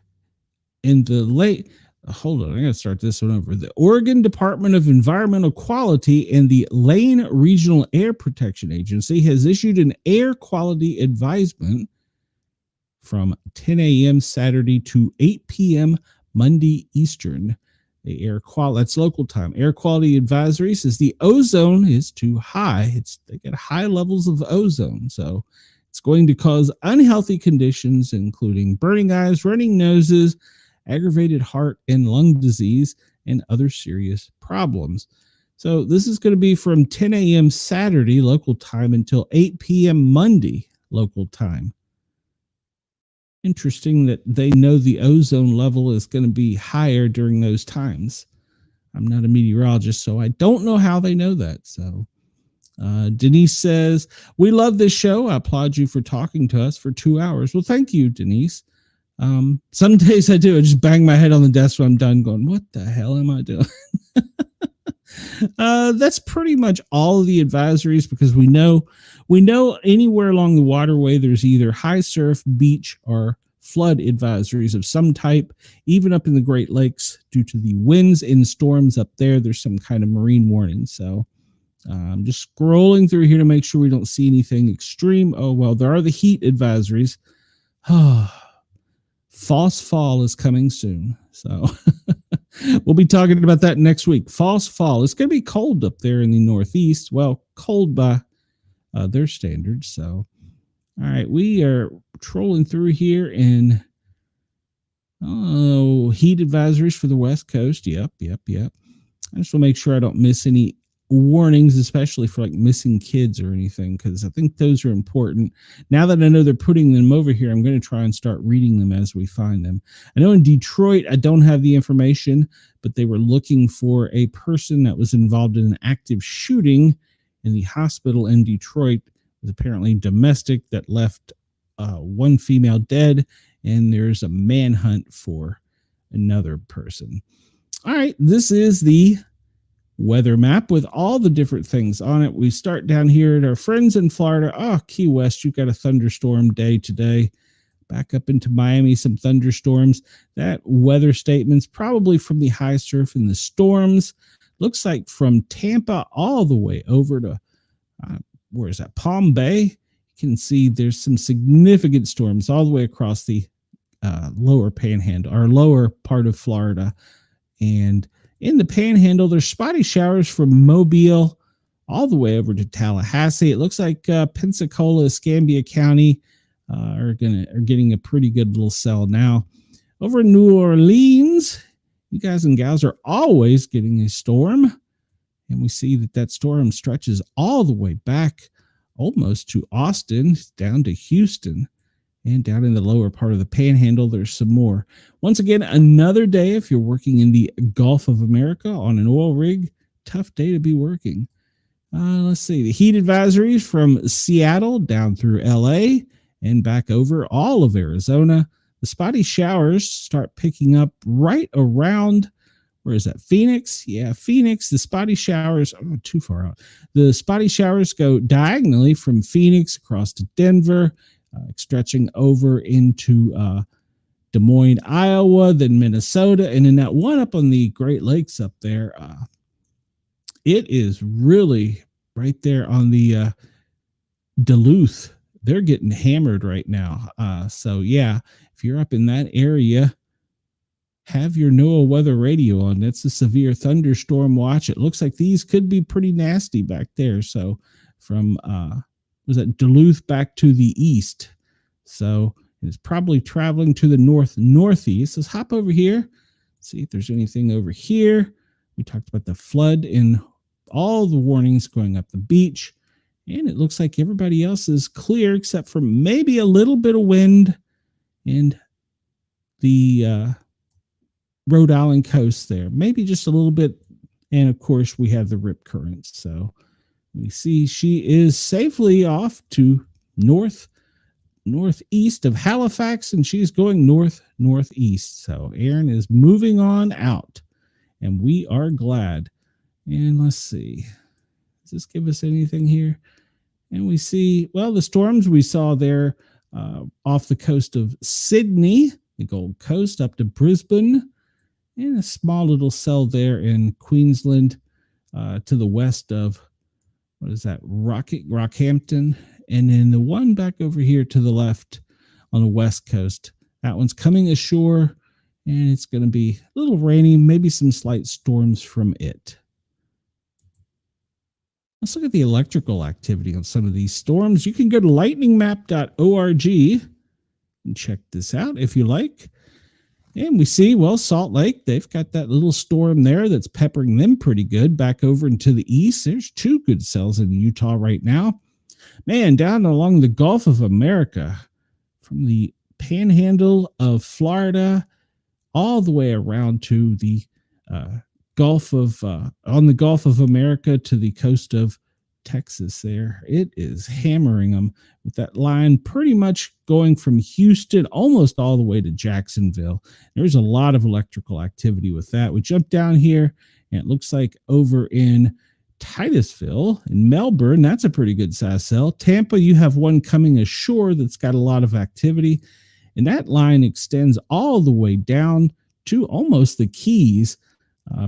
in the late. Hold on, I gotta start this one over. The Oregon Department of Environmental Quality and the Lane Regional Air Protection Agency has issued an air quality advisement from 10 a.m. Saturday to 8 p.m. Monday Eastern. The that's local time. Air quality advisory says the ozone is too high. They get high levels of ozone, so it's going to cause unhealthy conditions, including burning eyes, running noses, aggravated heart and lung disease, and other serious problems. So this is going to be from 10 a.m. Saturday local time until 8 p.m. Monday local time. Interesting that they know the ozone level is going to be higher during those times. I'm not a meteorologist, so I don't know how they know that. So Denise says, we love this show. I applaud you for talking to us for 2 hours. Well, thank you, Denise. Some days I do. I just bang my head on the desk when I'm done going, what the hell am I doing? That's pretty much all of the advisories, because we know anywhere along the waterway, there's either high surf, beach, or flood advisories of some type. Even up in the Great Lakes, due to the winds and storms up there, there's some kind of marine warning. So I'm just scrolling through here to make sure we don't see anything extreme. Oh, well, there are the heat advisories. False fall is coming soon. So we'll be talking about that next week. False fall. It's going to be cold up there in the Northeast. Well, cold by their standards. So, all right, we are trolling through here, and Oh, heat advisories for the West Coast. Yep. I just want to make sure I don't miss any warnings, especially for like missing kids or anything, because I think those are important. Now that I know they're putting them over here, I'm going to try and start reading them as we find them. I know in Detroit, I don't have the information, but they were looking for a person that was involved in an active shooting in the hospital in Detroit. It was apparently domestic that left one female dead, and there's a manhunt for another person. All right, this is the weather map with all the different things on it. We start down here at our friends in Florida. Oh, Key West, you've got a thunderstorm day today. Back up into Miami, some thunderstorms. That weather statement's probably from the high surf and the storms. Looks like from Tampa all the way over to, where is that, Palm Bay. You can see there's some significant storms all the way across the lower panhandle, or lower part of Florida. And in the panhandle, there's spotty showers from Mobile all the way over to Tallahassee. It looks like Pensacola, Escambia County are getting a pretty good little cell now. Over in New Orleans, you guys and gals are always getting a storm. And we see that storm stretches all the way back almost to Austin, down to Houston. And down in the lower part of the panhandle, there's some more. Once again, another day if you're working in the Gulf of America on an oil rig. Tough day to be working. Let's see. The heat advisories from Seattle down through LA and back over all of Arizona. The spotty showers start picking up right around, where is that, Phoenix? Yeah, Phoenix. The spotty showers, too far out. The spotty showers go diagonally from Phoenix across to Denver, stretching over into Des Moines, Iowa, then Minnesota, and then that one up on the Great Lakes up there. It is really right there on the Duluth. They're getting hammered right now. So yeah, if you're up in that area, have your NOAA weather radio on. That's a severe thunderstorm watch. It looks like these could be pretty nasty back there. So from was that Duluth back to the east. So it's probably traveling to the northeast. Let's hop over here, see if there's anything over here. We talked about the flood and all the warnings going up the beach. And it looks like everybody else is clear except for maybe a little bit of wind and the Rhode Island coast there. Maybe just a little bit. And of course, we have the rip currents. So we see she is safely off to northeast of Halifax, and she's going northeast. So Erin is moving on out, and we are glad. And let's see, does this give us anything here? And we see, well, the storms we saw there off the coast of Sydney, the Gold Coast, up to Brisbane, and a small little cell there in Queensland to the west of, what is that, Rockhampton. And then the one back over here to the left on the west coast, that one's coming ashore, and it's going to be a little rainy, maybe some slight storms from it. Let's look at the electrical activity on some of these storms. You can go to lightningmap.org and check this out if you like. And we see, well, Salt Lake, they've got that little storm there that's peppering them pretty good. Back over into the east, there's two good cells in Utah right now. Man, down along the Gulf of America, from the panhandle of Florida all the way around to the Gulf of America to the coast of Texas there. It is hammering them with that line pretty much going from Houston almost all the way to Jacksonville. There's a lot of electrical activity with that. We jump down here, and it looks like over in Titusville in Melbourne, that's a pretty good size cell. Tampa, you have one coming ashore that's got a lot of activity, and that line extends all the way down to almost the Keys,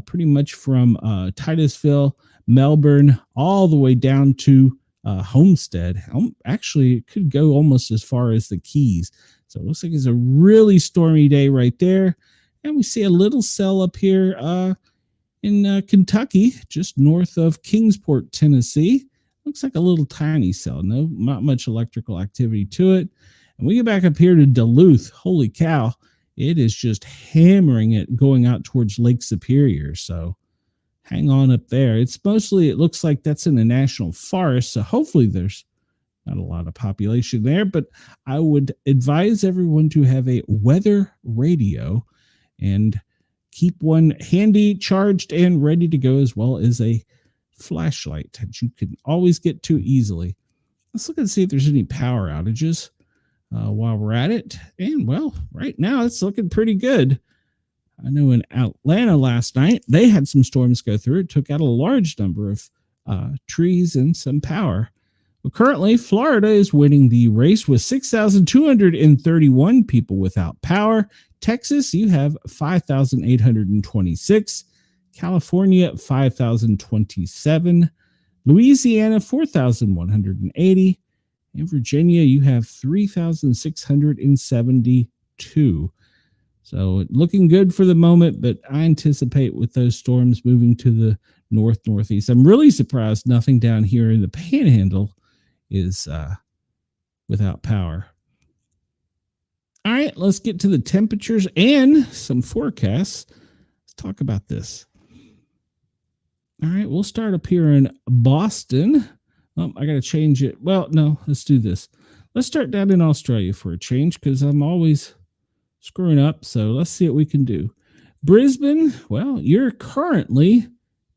pretty much from Titusville, Melbourne, all the way down to Homestead. Actually, it could go almost as far as the Keys. So it looks like it's a really stormy day right there. And we see a little cell up here in Kentucky, just north of Kingsport, Tennessee. Looks like a little tiny cell. No, not much electrical activity to it. And we get back up here to Duluth. Holy cow. it is just hammering it going out towards Lake Superior. So hang on up there. It's mostly, it looks like that's in a national forest. So hopefully there's not a lot of population there, but I would advise everyone to have a weather radio and keep one handy, charged, and ready to go, as well as a flashlight that you can always get to easily. Let's look and see if there's any power outages while we're at it. And well, right now it's looking pretty good. I know in Atlanta last night, they had some storms go through. It took out a large number of trees and some power. Well, currently, Florida is winning the race with 6,231 people without power. Texas, you have 5,826. California, 5,027. Louisiana, 4,180. In Virginia, you have 3,672. So looking good for the moment, but I anticipate with those storms moving to the northeast. I'm really surprised nothing down here in the Panhandle is without power. All right, let's get to the temperatures and some forecasts. Let's talk about this. All right, we'll start up here in Boston. Oh, I got to change it. Well, no, let's do this. Let's start down in Australia for a change because I'm always screwing up. So let's see what we can do. Brisbane, well, you're currently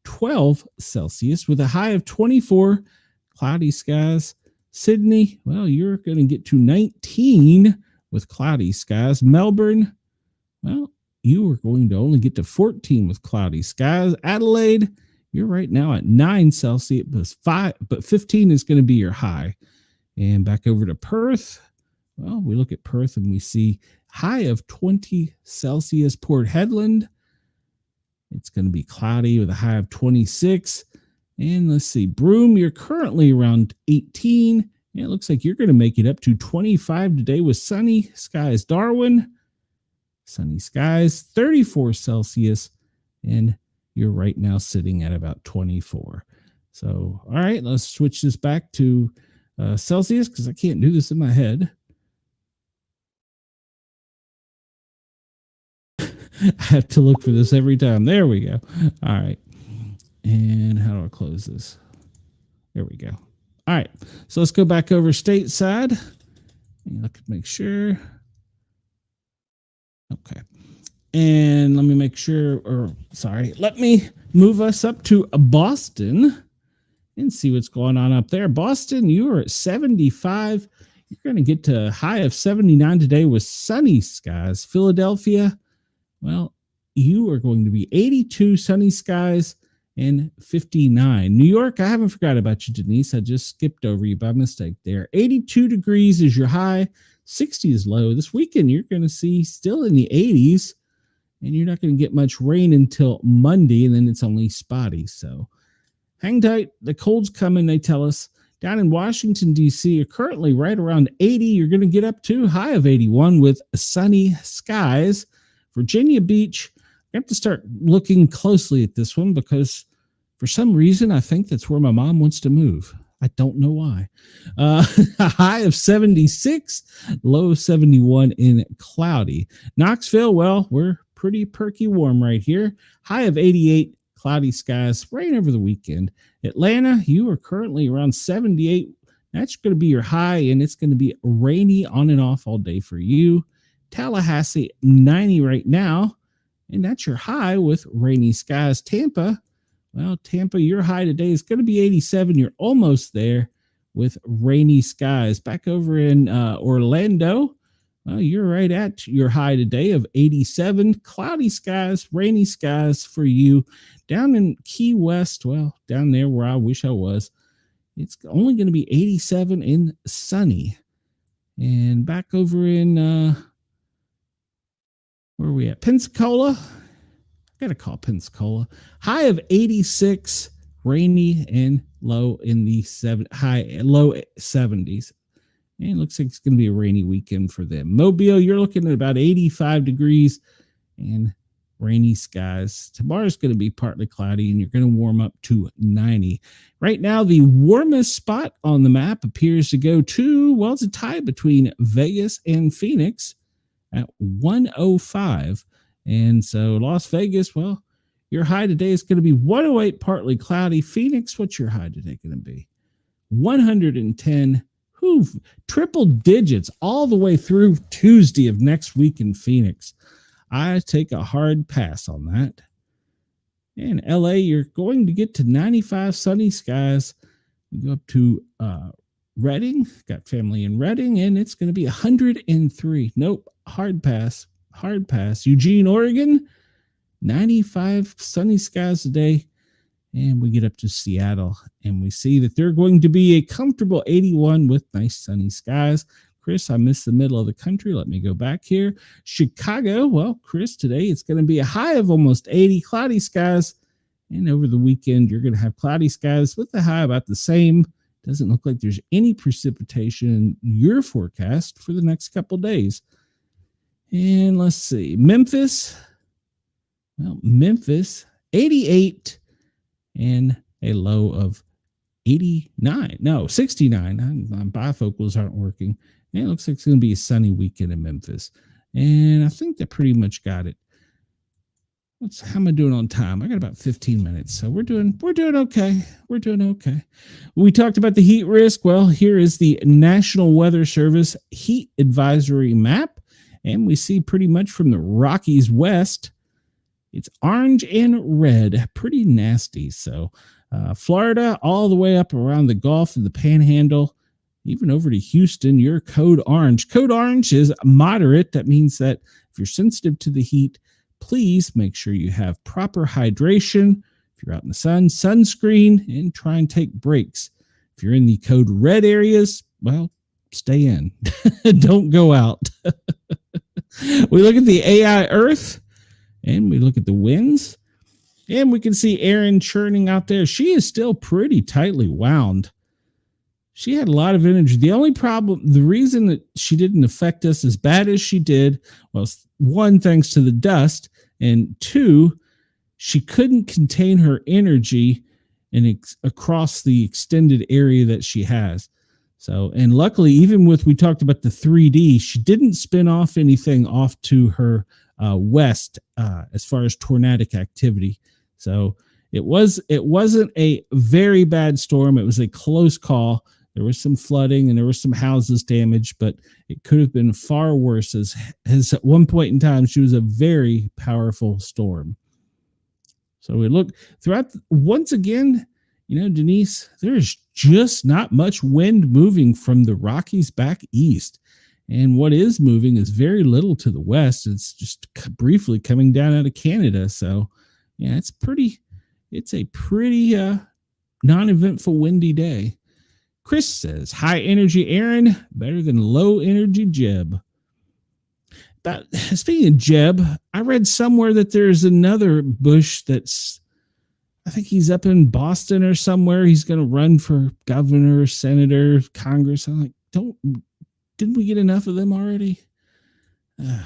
12 Celsius with a high of 24, cloudy skies. Sydney, well, you're going to get to 19 with cloudy skies. Melbourne, well, you are going to only get to 14 with cloudy skies. Adelaide, you're right now at 9 Celsius, but 15 is going to be your high. And back over to Perth, well, we look at Perth and we see high of 20 Celsius. Port Hedland, it's going to be cloudy with a high of 26. And let's see, Broome, you're currently around 18. And it looks like you're going to make it up to 25 today with sunny skies. Darwin, sunny skies, 34 Celsius. And you're right now sitting at about 24. So, all right, let's switch this back to Celsius because I can't do this in my head. I have to look for this every time. There we go. All right. And how do I close this? There we go. All right. So let's go back over stateside. Look, make sure. Okay. And let me make sure, let me move us up to Boston and see what's going on up there. Boston, you are at 75. You're going to get to a high of 79 today with sunny skies. Philadelphia, well, you are going to be 82 sunny skies and 59. New York, I haven't forgot about you, Denise. I just skipped over you by mistake there. 82 degrees is your high. 60 is low. This weekend, you're going to see still in the 80s, and you're not going to get much rain until Monday, and then it's only spotty. So hang tight. The cold's coming, they tell us. Down in Washington, D.C., you're currently right around 80. You're going to get up to a high of 81 with sunny skies. Virginia Beach, I have to start looking closely at this one because for some reason, I think that's where my mom wants to move. I don't know why. A high of 76, low 71 in cloudy. Knoxville, well, we're pretty perky warm right here. High of 88, cloudy skies, rain over the weekend. Atlanta, you are currently around 78. That's going to be your high, and it's going to be rainy on and off all day for you. Tallahassee, 90 right now, and that's your high with rainy skies. Tampa, well, Tampa, your high today is going to be 87. You're almost there with rainy skies. Back over in Orlando, well, you're right at your high today of 87. Cloudy skies, rainy skies for you. Down in Key West, well, down there where I wish I was, it's only going to be 87 and sunny. And back over in where are we at? Pensacola. Got to call Pensacola. High of 86, rainy and low in the low 70s. And it looks like it's going to be a rainy weekend for them. Mobile, you're looking at about 85 degrees and rainy skies. Tomorrow's going to be partly cloudy, and you're going to warm up to 90. Right now, the warmest spot on the map appears to go to, well, it's a tie between Vegas and Phoenix. at 105. And so Las Vegas, well, your high today is going to be 108, partly cloudy. Phoenix, what's your high today going to be? 110. Triple digits all the way through Tuesday of next week in Phoenix. I take a hard pass on that. In LA, you're going to get to 95 sunny skies. You go up to Redding, got family in Redding, and it's going to be 103. Nope, hard pass. Eugene, Oregon, 95 sunny skies today. And we get up to Seattle, and we see that they're going to be a comfortable 81 with nice sunny skies. Chris, I missed the middle of the country. Let me go back here. Chicago, well, Chris, today it's going to be a high of almost 80, cloudy skies. And over the weekend, you're going to have cloudy skies with the high about the same. Doesn't look like there's any precipitation in your forecast for the next couple days. And let's see, Memphis. Well, Memphis, 88 and a low of 69. No, 69. My bifocals aren't working. And it looks like it's going to be a sunny weekend in Memphis. And I think that pretty much got it. How am I doing on time? I got about 15 minutes. So we're doing okay. We're doing okay. We talked about the heat risk. Well, here is the National Weather Service heat advisory map. And we see pretty much from the Rockies west, it's orange and red, pretty nasty. So Florida, all the way up around the Gulf and the Panhandle, even over to Houston, you're code orange. Code orange is moderate. That means that if you're sensitive to the heat, please make sure you have proper hydration. If you're out in the sun, sunscreen, and try and take breaks. If you're in the code red areas, well, stay in. Don't go out. We look at the AI Earth, and we look at the winds, and we can see Erin churning out there. She is still pretty tightly wound. She had a lot of energy. The only problem, the reason that she didn't affect us as bad as she did was, one, thanks to the dust, and two, she couldn't contain her energy across the extended area that she has. So, and luckily, even with, we talked about the 3D, she didn't spin off anything off to her west as far as tornadic activity. So it wasn't a very bad storm. It was a close call. There was some flooding and there was some houses damaged, but it could have been far worse as at one point in time, she was a very powerful storm. So we look throughout once again, Denise, there's just not much wind moving from the Rockies back east. And what is moving is very little to the west. It's just briefly coming down out of Canada. So yeah, it's a pretty non-eventful windy day. Chris says, high energy Erin, better than low energy Jeb. But speaking of Jeb, I read somewhere that there's another Bush that's, I think he's up in Boston or somewhere. He's going to run for governor, senator, Congress. I'm like, didn't we get enough of them already? We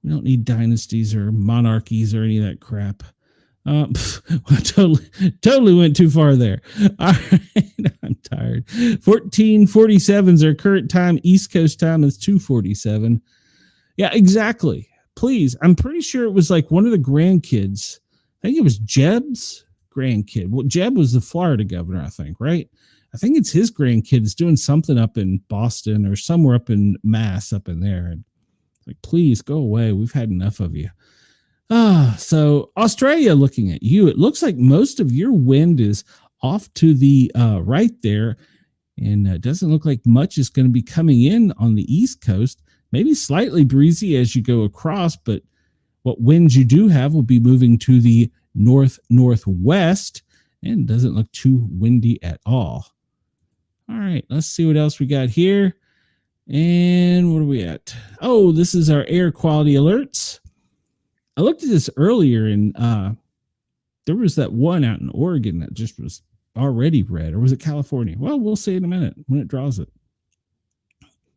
don't need dynasties or monarchies or any of that crap. Totally went too far there. All right, I'm tired. 14:47 is our current time. East Coast time is 2:47. Yeah, exactly. Please, I'm pretty sure it was like one of the grandkids. I think it was Jeb's grandkid. Well, Jeb was the Florida governor, I think, right? I think it's his grandkids doing something up in Boston or somewhere up in Mass up in there. And like, please go away. We've had enough of you. So Australia, looking at you, it looks like most of your wind is off to the right there. And it doesn't look like much is going to be coming in on the East Coast. Maybe slightly breezy as you go across, but what winds you do have will be moving to the northwest, and it doesn't look too windy at all. All right, let's see what else we got here. And what are we at? Oh, this is our air quality alerts. I looked at this earlier, and there was that one out in Oregon that just was already red, or was it California? Well, we'll see in a minute when it draws it,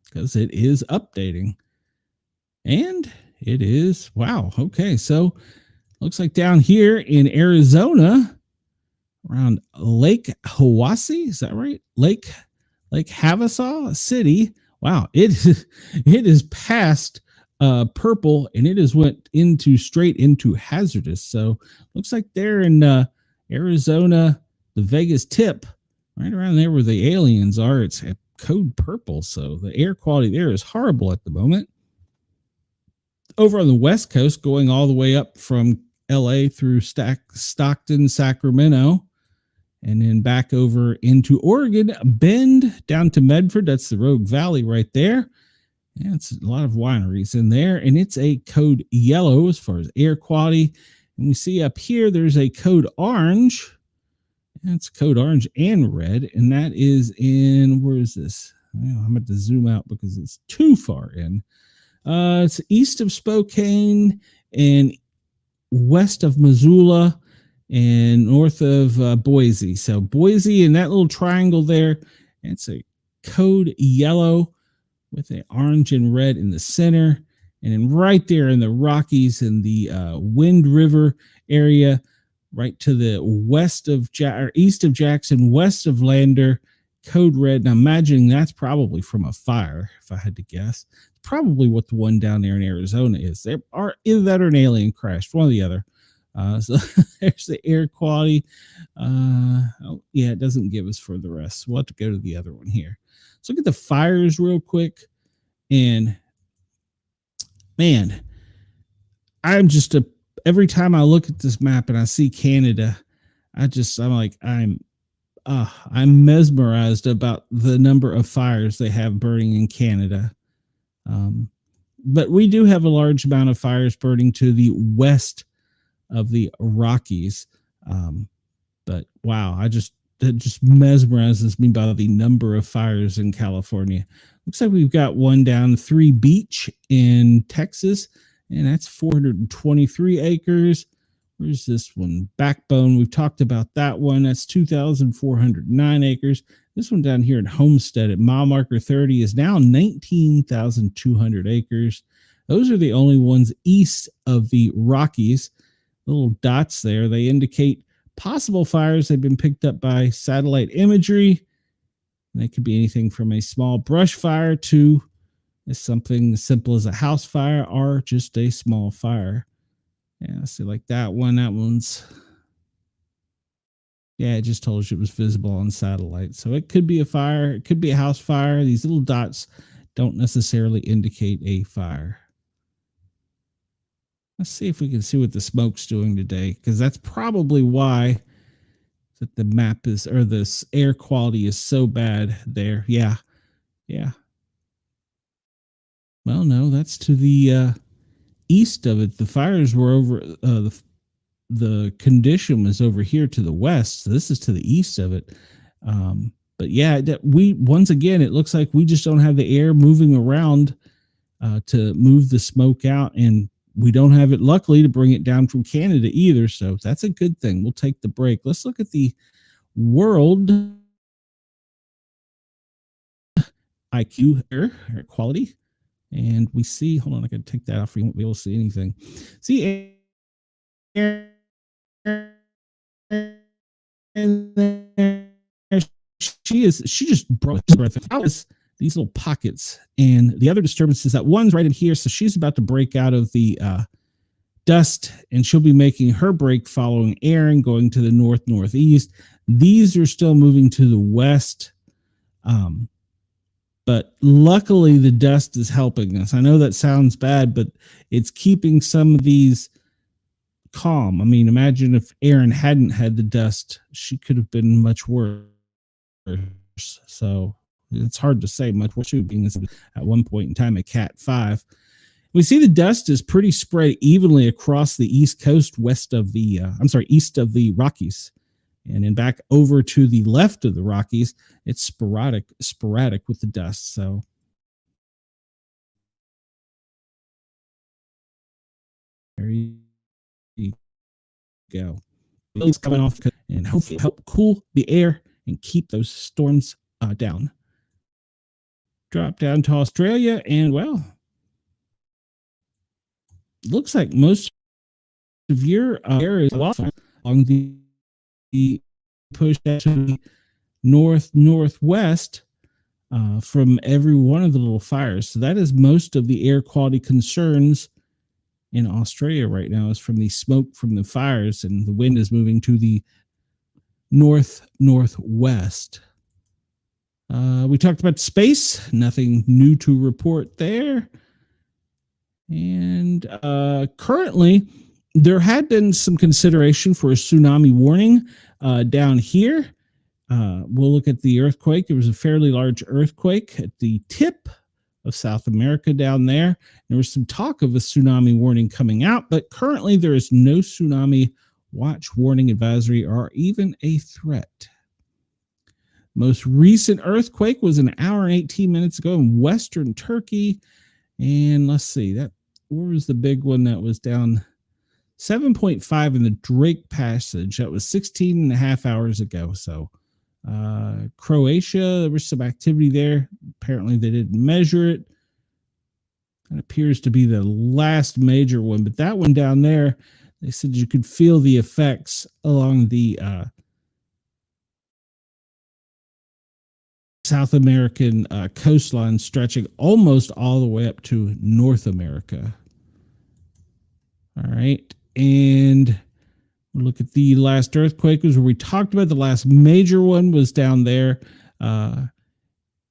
because it is updating. And it is, wow, okay, so looks like down here in Arizona, around Lake Havasu, is that right? Lake Havasu City, wow, it is past purple, and it has went straight into hazardous. So looks like they're in Arizona, the Vegas tip, right around there where the aliens are. It's at code purple, so the air quality there is horrible at the moment. Over on the West Coast, going all the way up from LA through Stockton, Sacramento, and then back over into Oregon, Bend down to Medford. That's the Rogue Valley right there. Yeah, it's a lot of wineries in there, and it's a code yellow as far as air quality. And we see up here there's a code orange. That's code orange and red, and that is in, where is this? I'm going to zoom out because it's too far in. It's east of Spokane and west of Missoula and north of Boise. So Boise and that little triangle there, it's a code yellow with an orange and red in the center. And then right there in the Rockies in the Wind River area, right to the west of east of Jackson, west of Lander, code red. Now imagining that's probably from a fire, if I had to guess. Probably what the one down there in Arizona is. There are either that or an alien crashed, one or the other. So there's the air quality. Oh, yeah, it doesn't give us for the rest. We'll have to go to the other one here. Let's look at the fires real quick. And man, I'm just every time I look at this map and I see Canada, I'm mesmerized about the number of fires they have burning in Canada. But we do have a large amount of fires burning to the west of the Rockies. But wow, that just mesmerizes me by the number of fires in California. Looks like we've got one down 3 Beach in Texas, and that's 423 acres. Where's this one? Backbone. We've talked about that one. That's 2,409 acres. This one down here in Homestead at mile marker 30 is now 19,200 acres. Those are the only ones east of the Rockies. Little dots there, they indicate possible fires. They've been picked up by satellite imagery. And they could be anything from a small brush fire to something as simple as a house fire or just a small fire. Yeah, see, like that one. That one's, yeah, it just told you it was visible on satellite. So it could be a fire. It could be a house fire. These little dots don't necessarily indicate a fire. Let's see if we can see what the smoke's doing today, because that's probably why that the map is, or this air quality is so bad there. Yeah. Yeah. Well, no, that's to the east of it. The fires were over, the condition was over here to the west. So this is to the east of it. But yeah, once again, it looks like we just don't have the air moving around to move the smoke out, and we don't have it, luckily, to bring it down from Canada either. So that's a good thing. We'll take the break. Let's look at the world IQ air quality. And we see, hold on, I got to take that off. We won't be able to see anything. See, air, and she just broke out these little pockets. And the other disturbance is that one's right in here. So she's about to break out of the dust, and she'll be making her break following Erin, going to the northeast. These are still moving to the west. But luckily the dust is helping us. I know that sounds bad, but it's keeping some of these calm. I mean, imagine if Erin hadn't had the dust, she could have been much worse. So it's hard to say much worse, being at one point in time a Cat 5. We see the dust is pretty spread evenly across the east coast, east of the Rockies. And then back over to the left of the Rockies, it's sporadic with the dust. So there you go. It's coming off and hopefully help cool the air and keep those storms down. Drop down to Australia, and well, looks like most of your area is along the push to the northwest. from every one of the little fires. So that is most of the air quality concerns in Australia right now, is from the smoke from the fires, and the wind is moving to the northwest. We talked about space, nothing new to report there. And currently, there had been some consideration for a tsunami warning down here. We'll look at the earthquake. It was a fairly large earthquake at the tip of South America down there. There was some talk of a tsunami warning coming out, but currently there is no tsunami watch, warning, advisory, or even a threat. Most recent earthquake was an hour and 18 minutes ago in Western Turkey. And let's see, where was the big one that was down? 7.5 in the Drake Passage. That was 16 and a half hours ago. So Croatia, there was some activity there. Apparently they didn't measure it. It appears to be the last major one, but that one down there, they said you could feel the effects along the South American coastline, stretching almost all the way up to North America. All right. And we'll look at the last earthquake, was where we talked about. The last major one was down there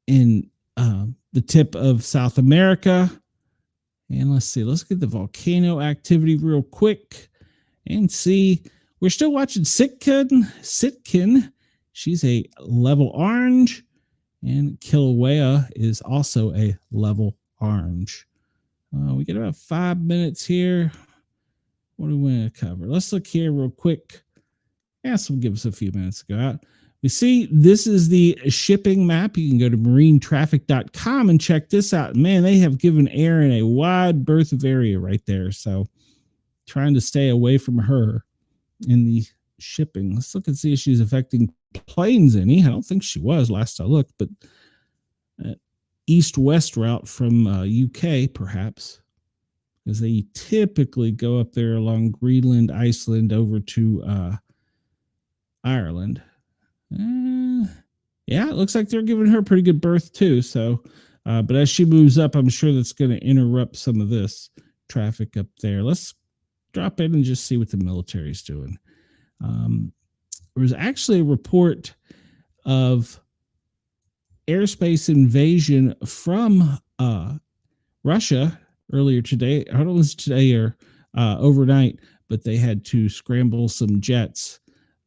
in the tip of South America. And let's get the volcano activity real quick and see. We're still watching Sitkin. She's a level orange, and Kilauea is also a level orange. We get about 5 minutes here. What do we want to cover? Let's look here real quick. This will give us a few minutes to go out. We see this is the shipping map. You can go to marinetraffic.com and check this out. Man, they have given Erin a wide berth of area right there. So trying to stay away from her in the shipping. Let's look and see if she's affecting planes any. I don't think she was last I looked, but east-west route from UK perhaps, because they typically go up there along Greenland, Iceland, over to Ireland. Yeah, it looks like they're giving her a pretty good berth too. So, but as she moves up, I'm sure that's going to interrupt some of this traffic up there. Let's drop in and just see what the military's doing. There was actually a report of airspace invasion from Russia earlier today. I don't know if it was today or overnight, but they had to scramble some jets.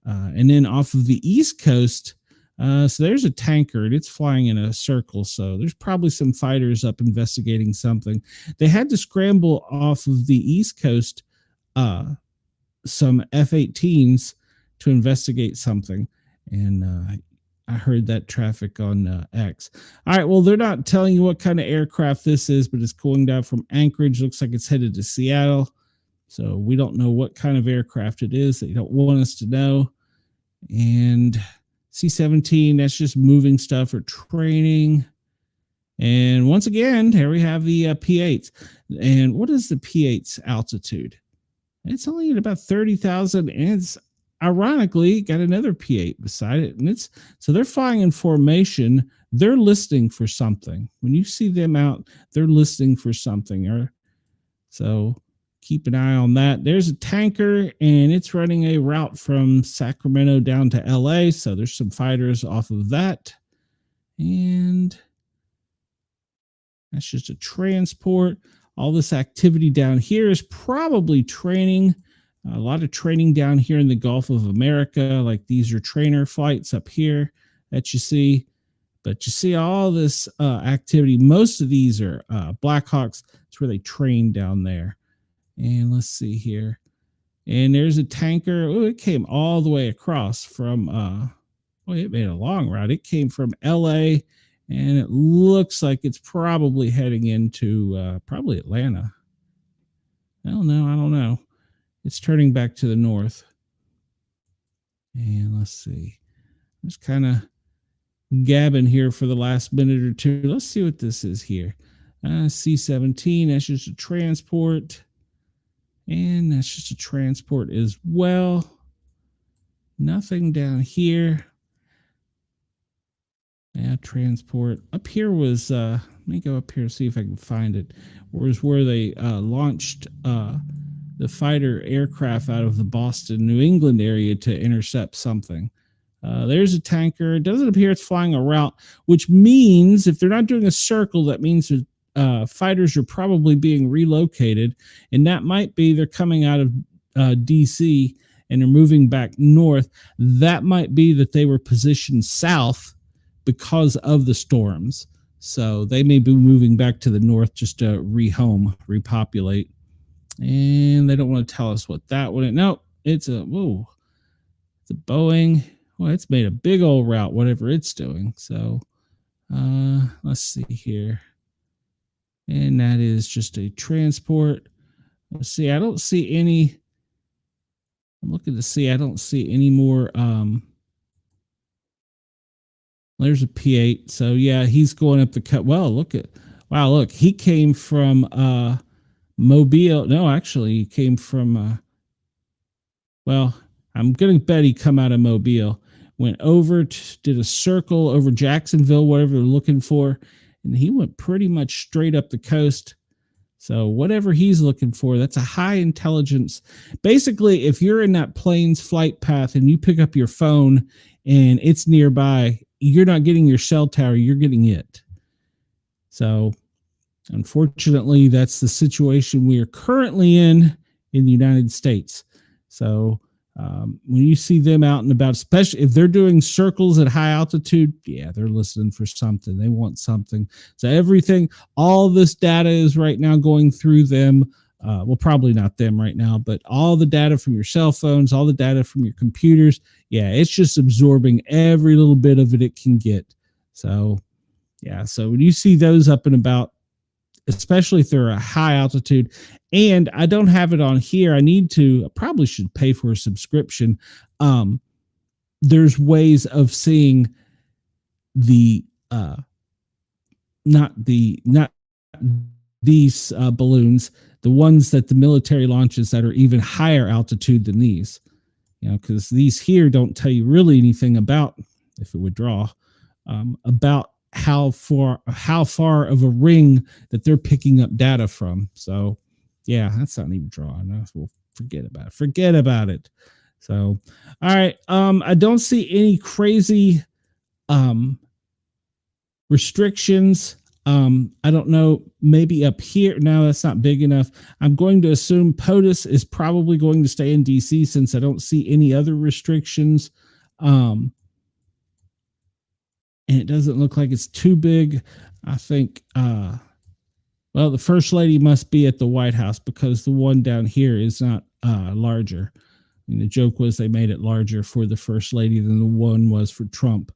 And then off of the East Coast, so there's a tanker and it's flying in a circle. So there's probably some fighters up investigating something. They had to scramble off of the East Coast some F-18s to investigate something. And I heard that traffic on X. All right, well, they're not telling you what kind of aircraft this is, but it's going down from Anchorage. Looks like it's headed to Seattle. So we don't know what kind of aircraft it is. They don't want us to know. And C-17, that's just moving stuff for training. And once again, here we have the P-8s. And what is the P-8's altitude? It's only at about 30,000, and it's ironically got another P-8 beside it. And so they're flying in formation. They're listening for something. When you see them out, they're listening for something. So keep an eye on that. There's a tanker, and it's running a route from Sacramento down to LA. So there's some fighters off of that. And that's just a transport. All this activity down here is probably training. A lot of training down here in the Gulf of America. Like these are trainer flights up here that you see. But you see all this activity. Most of these are Blackhawks. It's where they train down there. And let's see here. And there's a tanker. Oh, it came all the way across from, it made a long route. It came from LA, and it looks like it's probably heading into probably Atlanta. I don't know. It's turning back to the north. And let's see. I'm just kind of gabbing here for the last minute or two. Let's see what this is here. C-17, that's just a transport. And that's just a transport as well. Nothing down here. Yeah, transport. Up here was, let me go up here and see if I can find it. Was where they launched the fighter aircraft out of the Boston, New England area to intercept something. There's a tanker. It doesn't appear it's flying a route, which means if they're not doing a circle, that means fighters are probably being relocated. And that might be they're coming out of DC and they're moving back north. That might be that they were positioned south because of the storms. So they may be moving back to the north just to repopulate. And they don't want to tell us what that one. No, it's a Boeing. Well, it's made a big old route, whatever it's doing. So let's see here. And that is just a transport. Let's see. I don't see any. I'm looking to see. I don't see any more. There's a P8. So yeah, he's going up the cut. Well, look. He came from Mobile. No, actually, he came from. I'm going to bet he come out of Mobile. Went over, did a circle over Jacksonville, whatever they're looking for. And he went pretty much straight up the coast. So whatever he's looking for, that's a high intelligence. Basically, if you're in that plane's flight path and you pick up your phone and it's nearby, you're not getting your cell tower, you're getting it. So unfortunately, that's the situation we are currently in the United States. So when you see them out and about, especially if they're doing circles at high altitude, yeah, they're listening for something. They want something. So everything, all this data is right now going through them. Well, probably not them right now, but all the data from your cell phones, all the data from your computers. Yeah, it's just absorbing every little bit of it can get. So, yeah, so when you see those up and about, especially if they're a high altitude, and I don't have it on here. I probably should pay for a subscription. There's ways of seeing the, not these balloons, the ones that the military launches that are even higher altitude than these, because these here don't tell you really anything about, if it would draw, about how far of a ring that they're picking up data from. So yeah, that's not even drawing. We'll forget about it. So, all right. I don't see any crazy restrictions. I don't know, maybe up here. No, that's not big enough. I'm going to assume POTUS is probably going to stay in DC since I don't see any other restrictions. And it doesn't look like it's too big. I think, the first lady must be at the White House because the one down here is not larger. I mean, the joke was they made it larger for the first lady than the one was for Trump.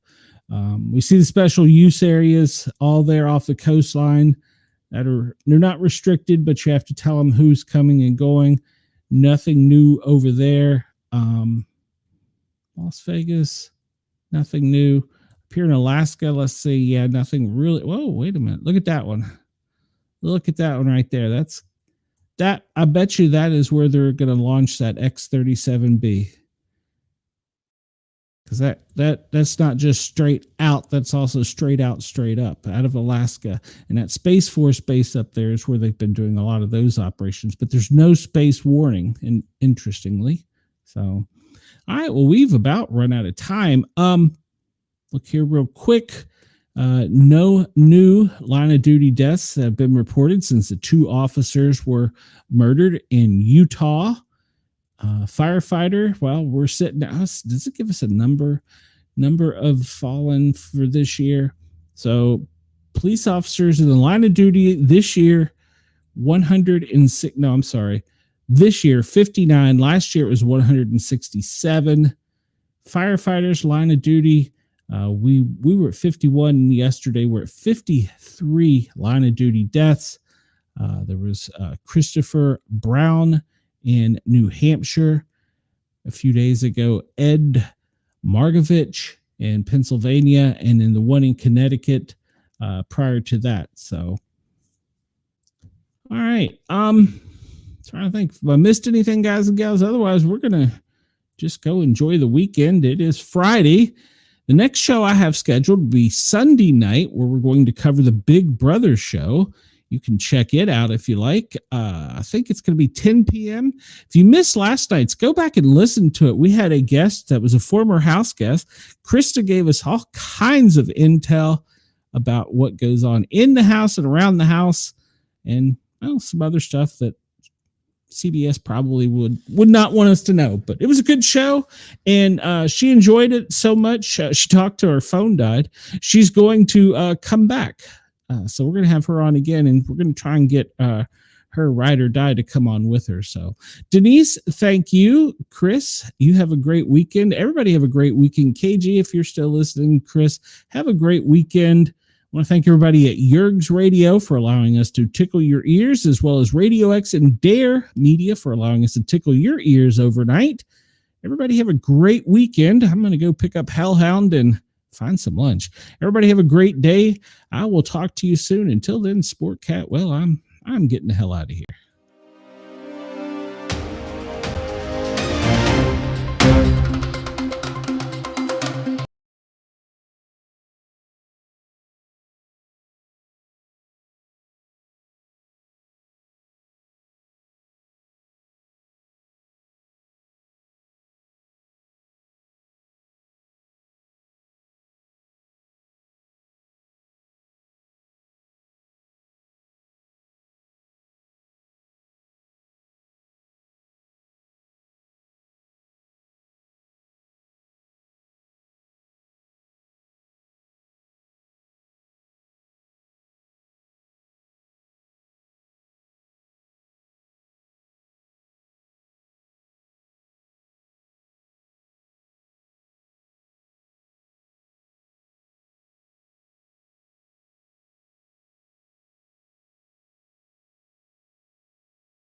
We see the special use areas all there off the coastline they're not restricted, but you have to tell them who's coming and going. Nothing new over there. Las Vegas, nothing new. Up here in Alaska, let's see. Yeah, nothing really. Whoa, wait a minute. Look at that one. Look at that one right there. That. I bet you that is where they're going to launch that X-37B. Because that's not just straight out. That's also straight out, straight up out of Alaska. And that Space Force base up there is where they've been doing a lot of those operations. But there's no space warning, and interestingly. So, all right. Well, we've about run out of time. Look here real quick. No new line of duty deaths have been reported since the two officers were murdered in Utah. Firefighter, well, we're sitting at us. Does it give us a number of fallen for this year? So police officers in the line of duty this year, 106. No, I'm sorry. This year, 59. Last year it was 167. Firefighters line of duty. We were at 51 yesterday. We're at 53 line of duty deaths. There was Christopher Brown in New Hampshire a few days ago, Ed Margovich in Pennsylvania, and then the one in Connecticut prior to that. So, all right. Trying to think if I missed anything, guys and gals. Otherwise, we're gonna just go enjoy the weekend. It is Friday. The next show I have scheduled will be Sunday night, where we're going to cover the Big Brother show. You can check it out if you like. I think it's going to be 10 p.m. If you missed last night's, go back and listen to it. We had a guest that was a former house guest. Krista gave us all kinds of intel about what goes on in the house and around the house, and some other stuff that CBS probably would not want us to know. But it was a good show, and she enjoyed it so much. She talked to her phone died. She's going to come back. So we're going to have her on again, and we're going to try and get her ride or die to come on with her. So Denise, thank you. Chris, you have a great weekend. Everybody have a great weekend. KG, if you're still listening, Chris, have a great weekend. I want to thank everybody at Yerg's Radio for allowing us to tickle your ears, as well as Radio X and Dare Media for allowing us to tickle your ears overnight. Everybody have a great weekend. I'm going to go pick up Hellhound and find some lunch. Everybody have a great day. I will talk to you soon. Until then, Sportcat, well, I'm getting the hell out of here.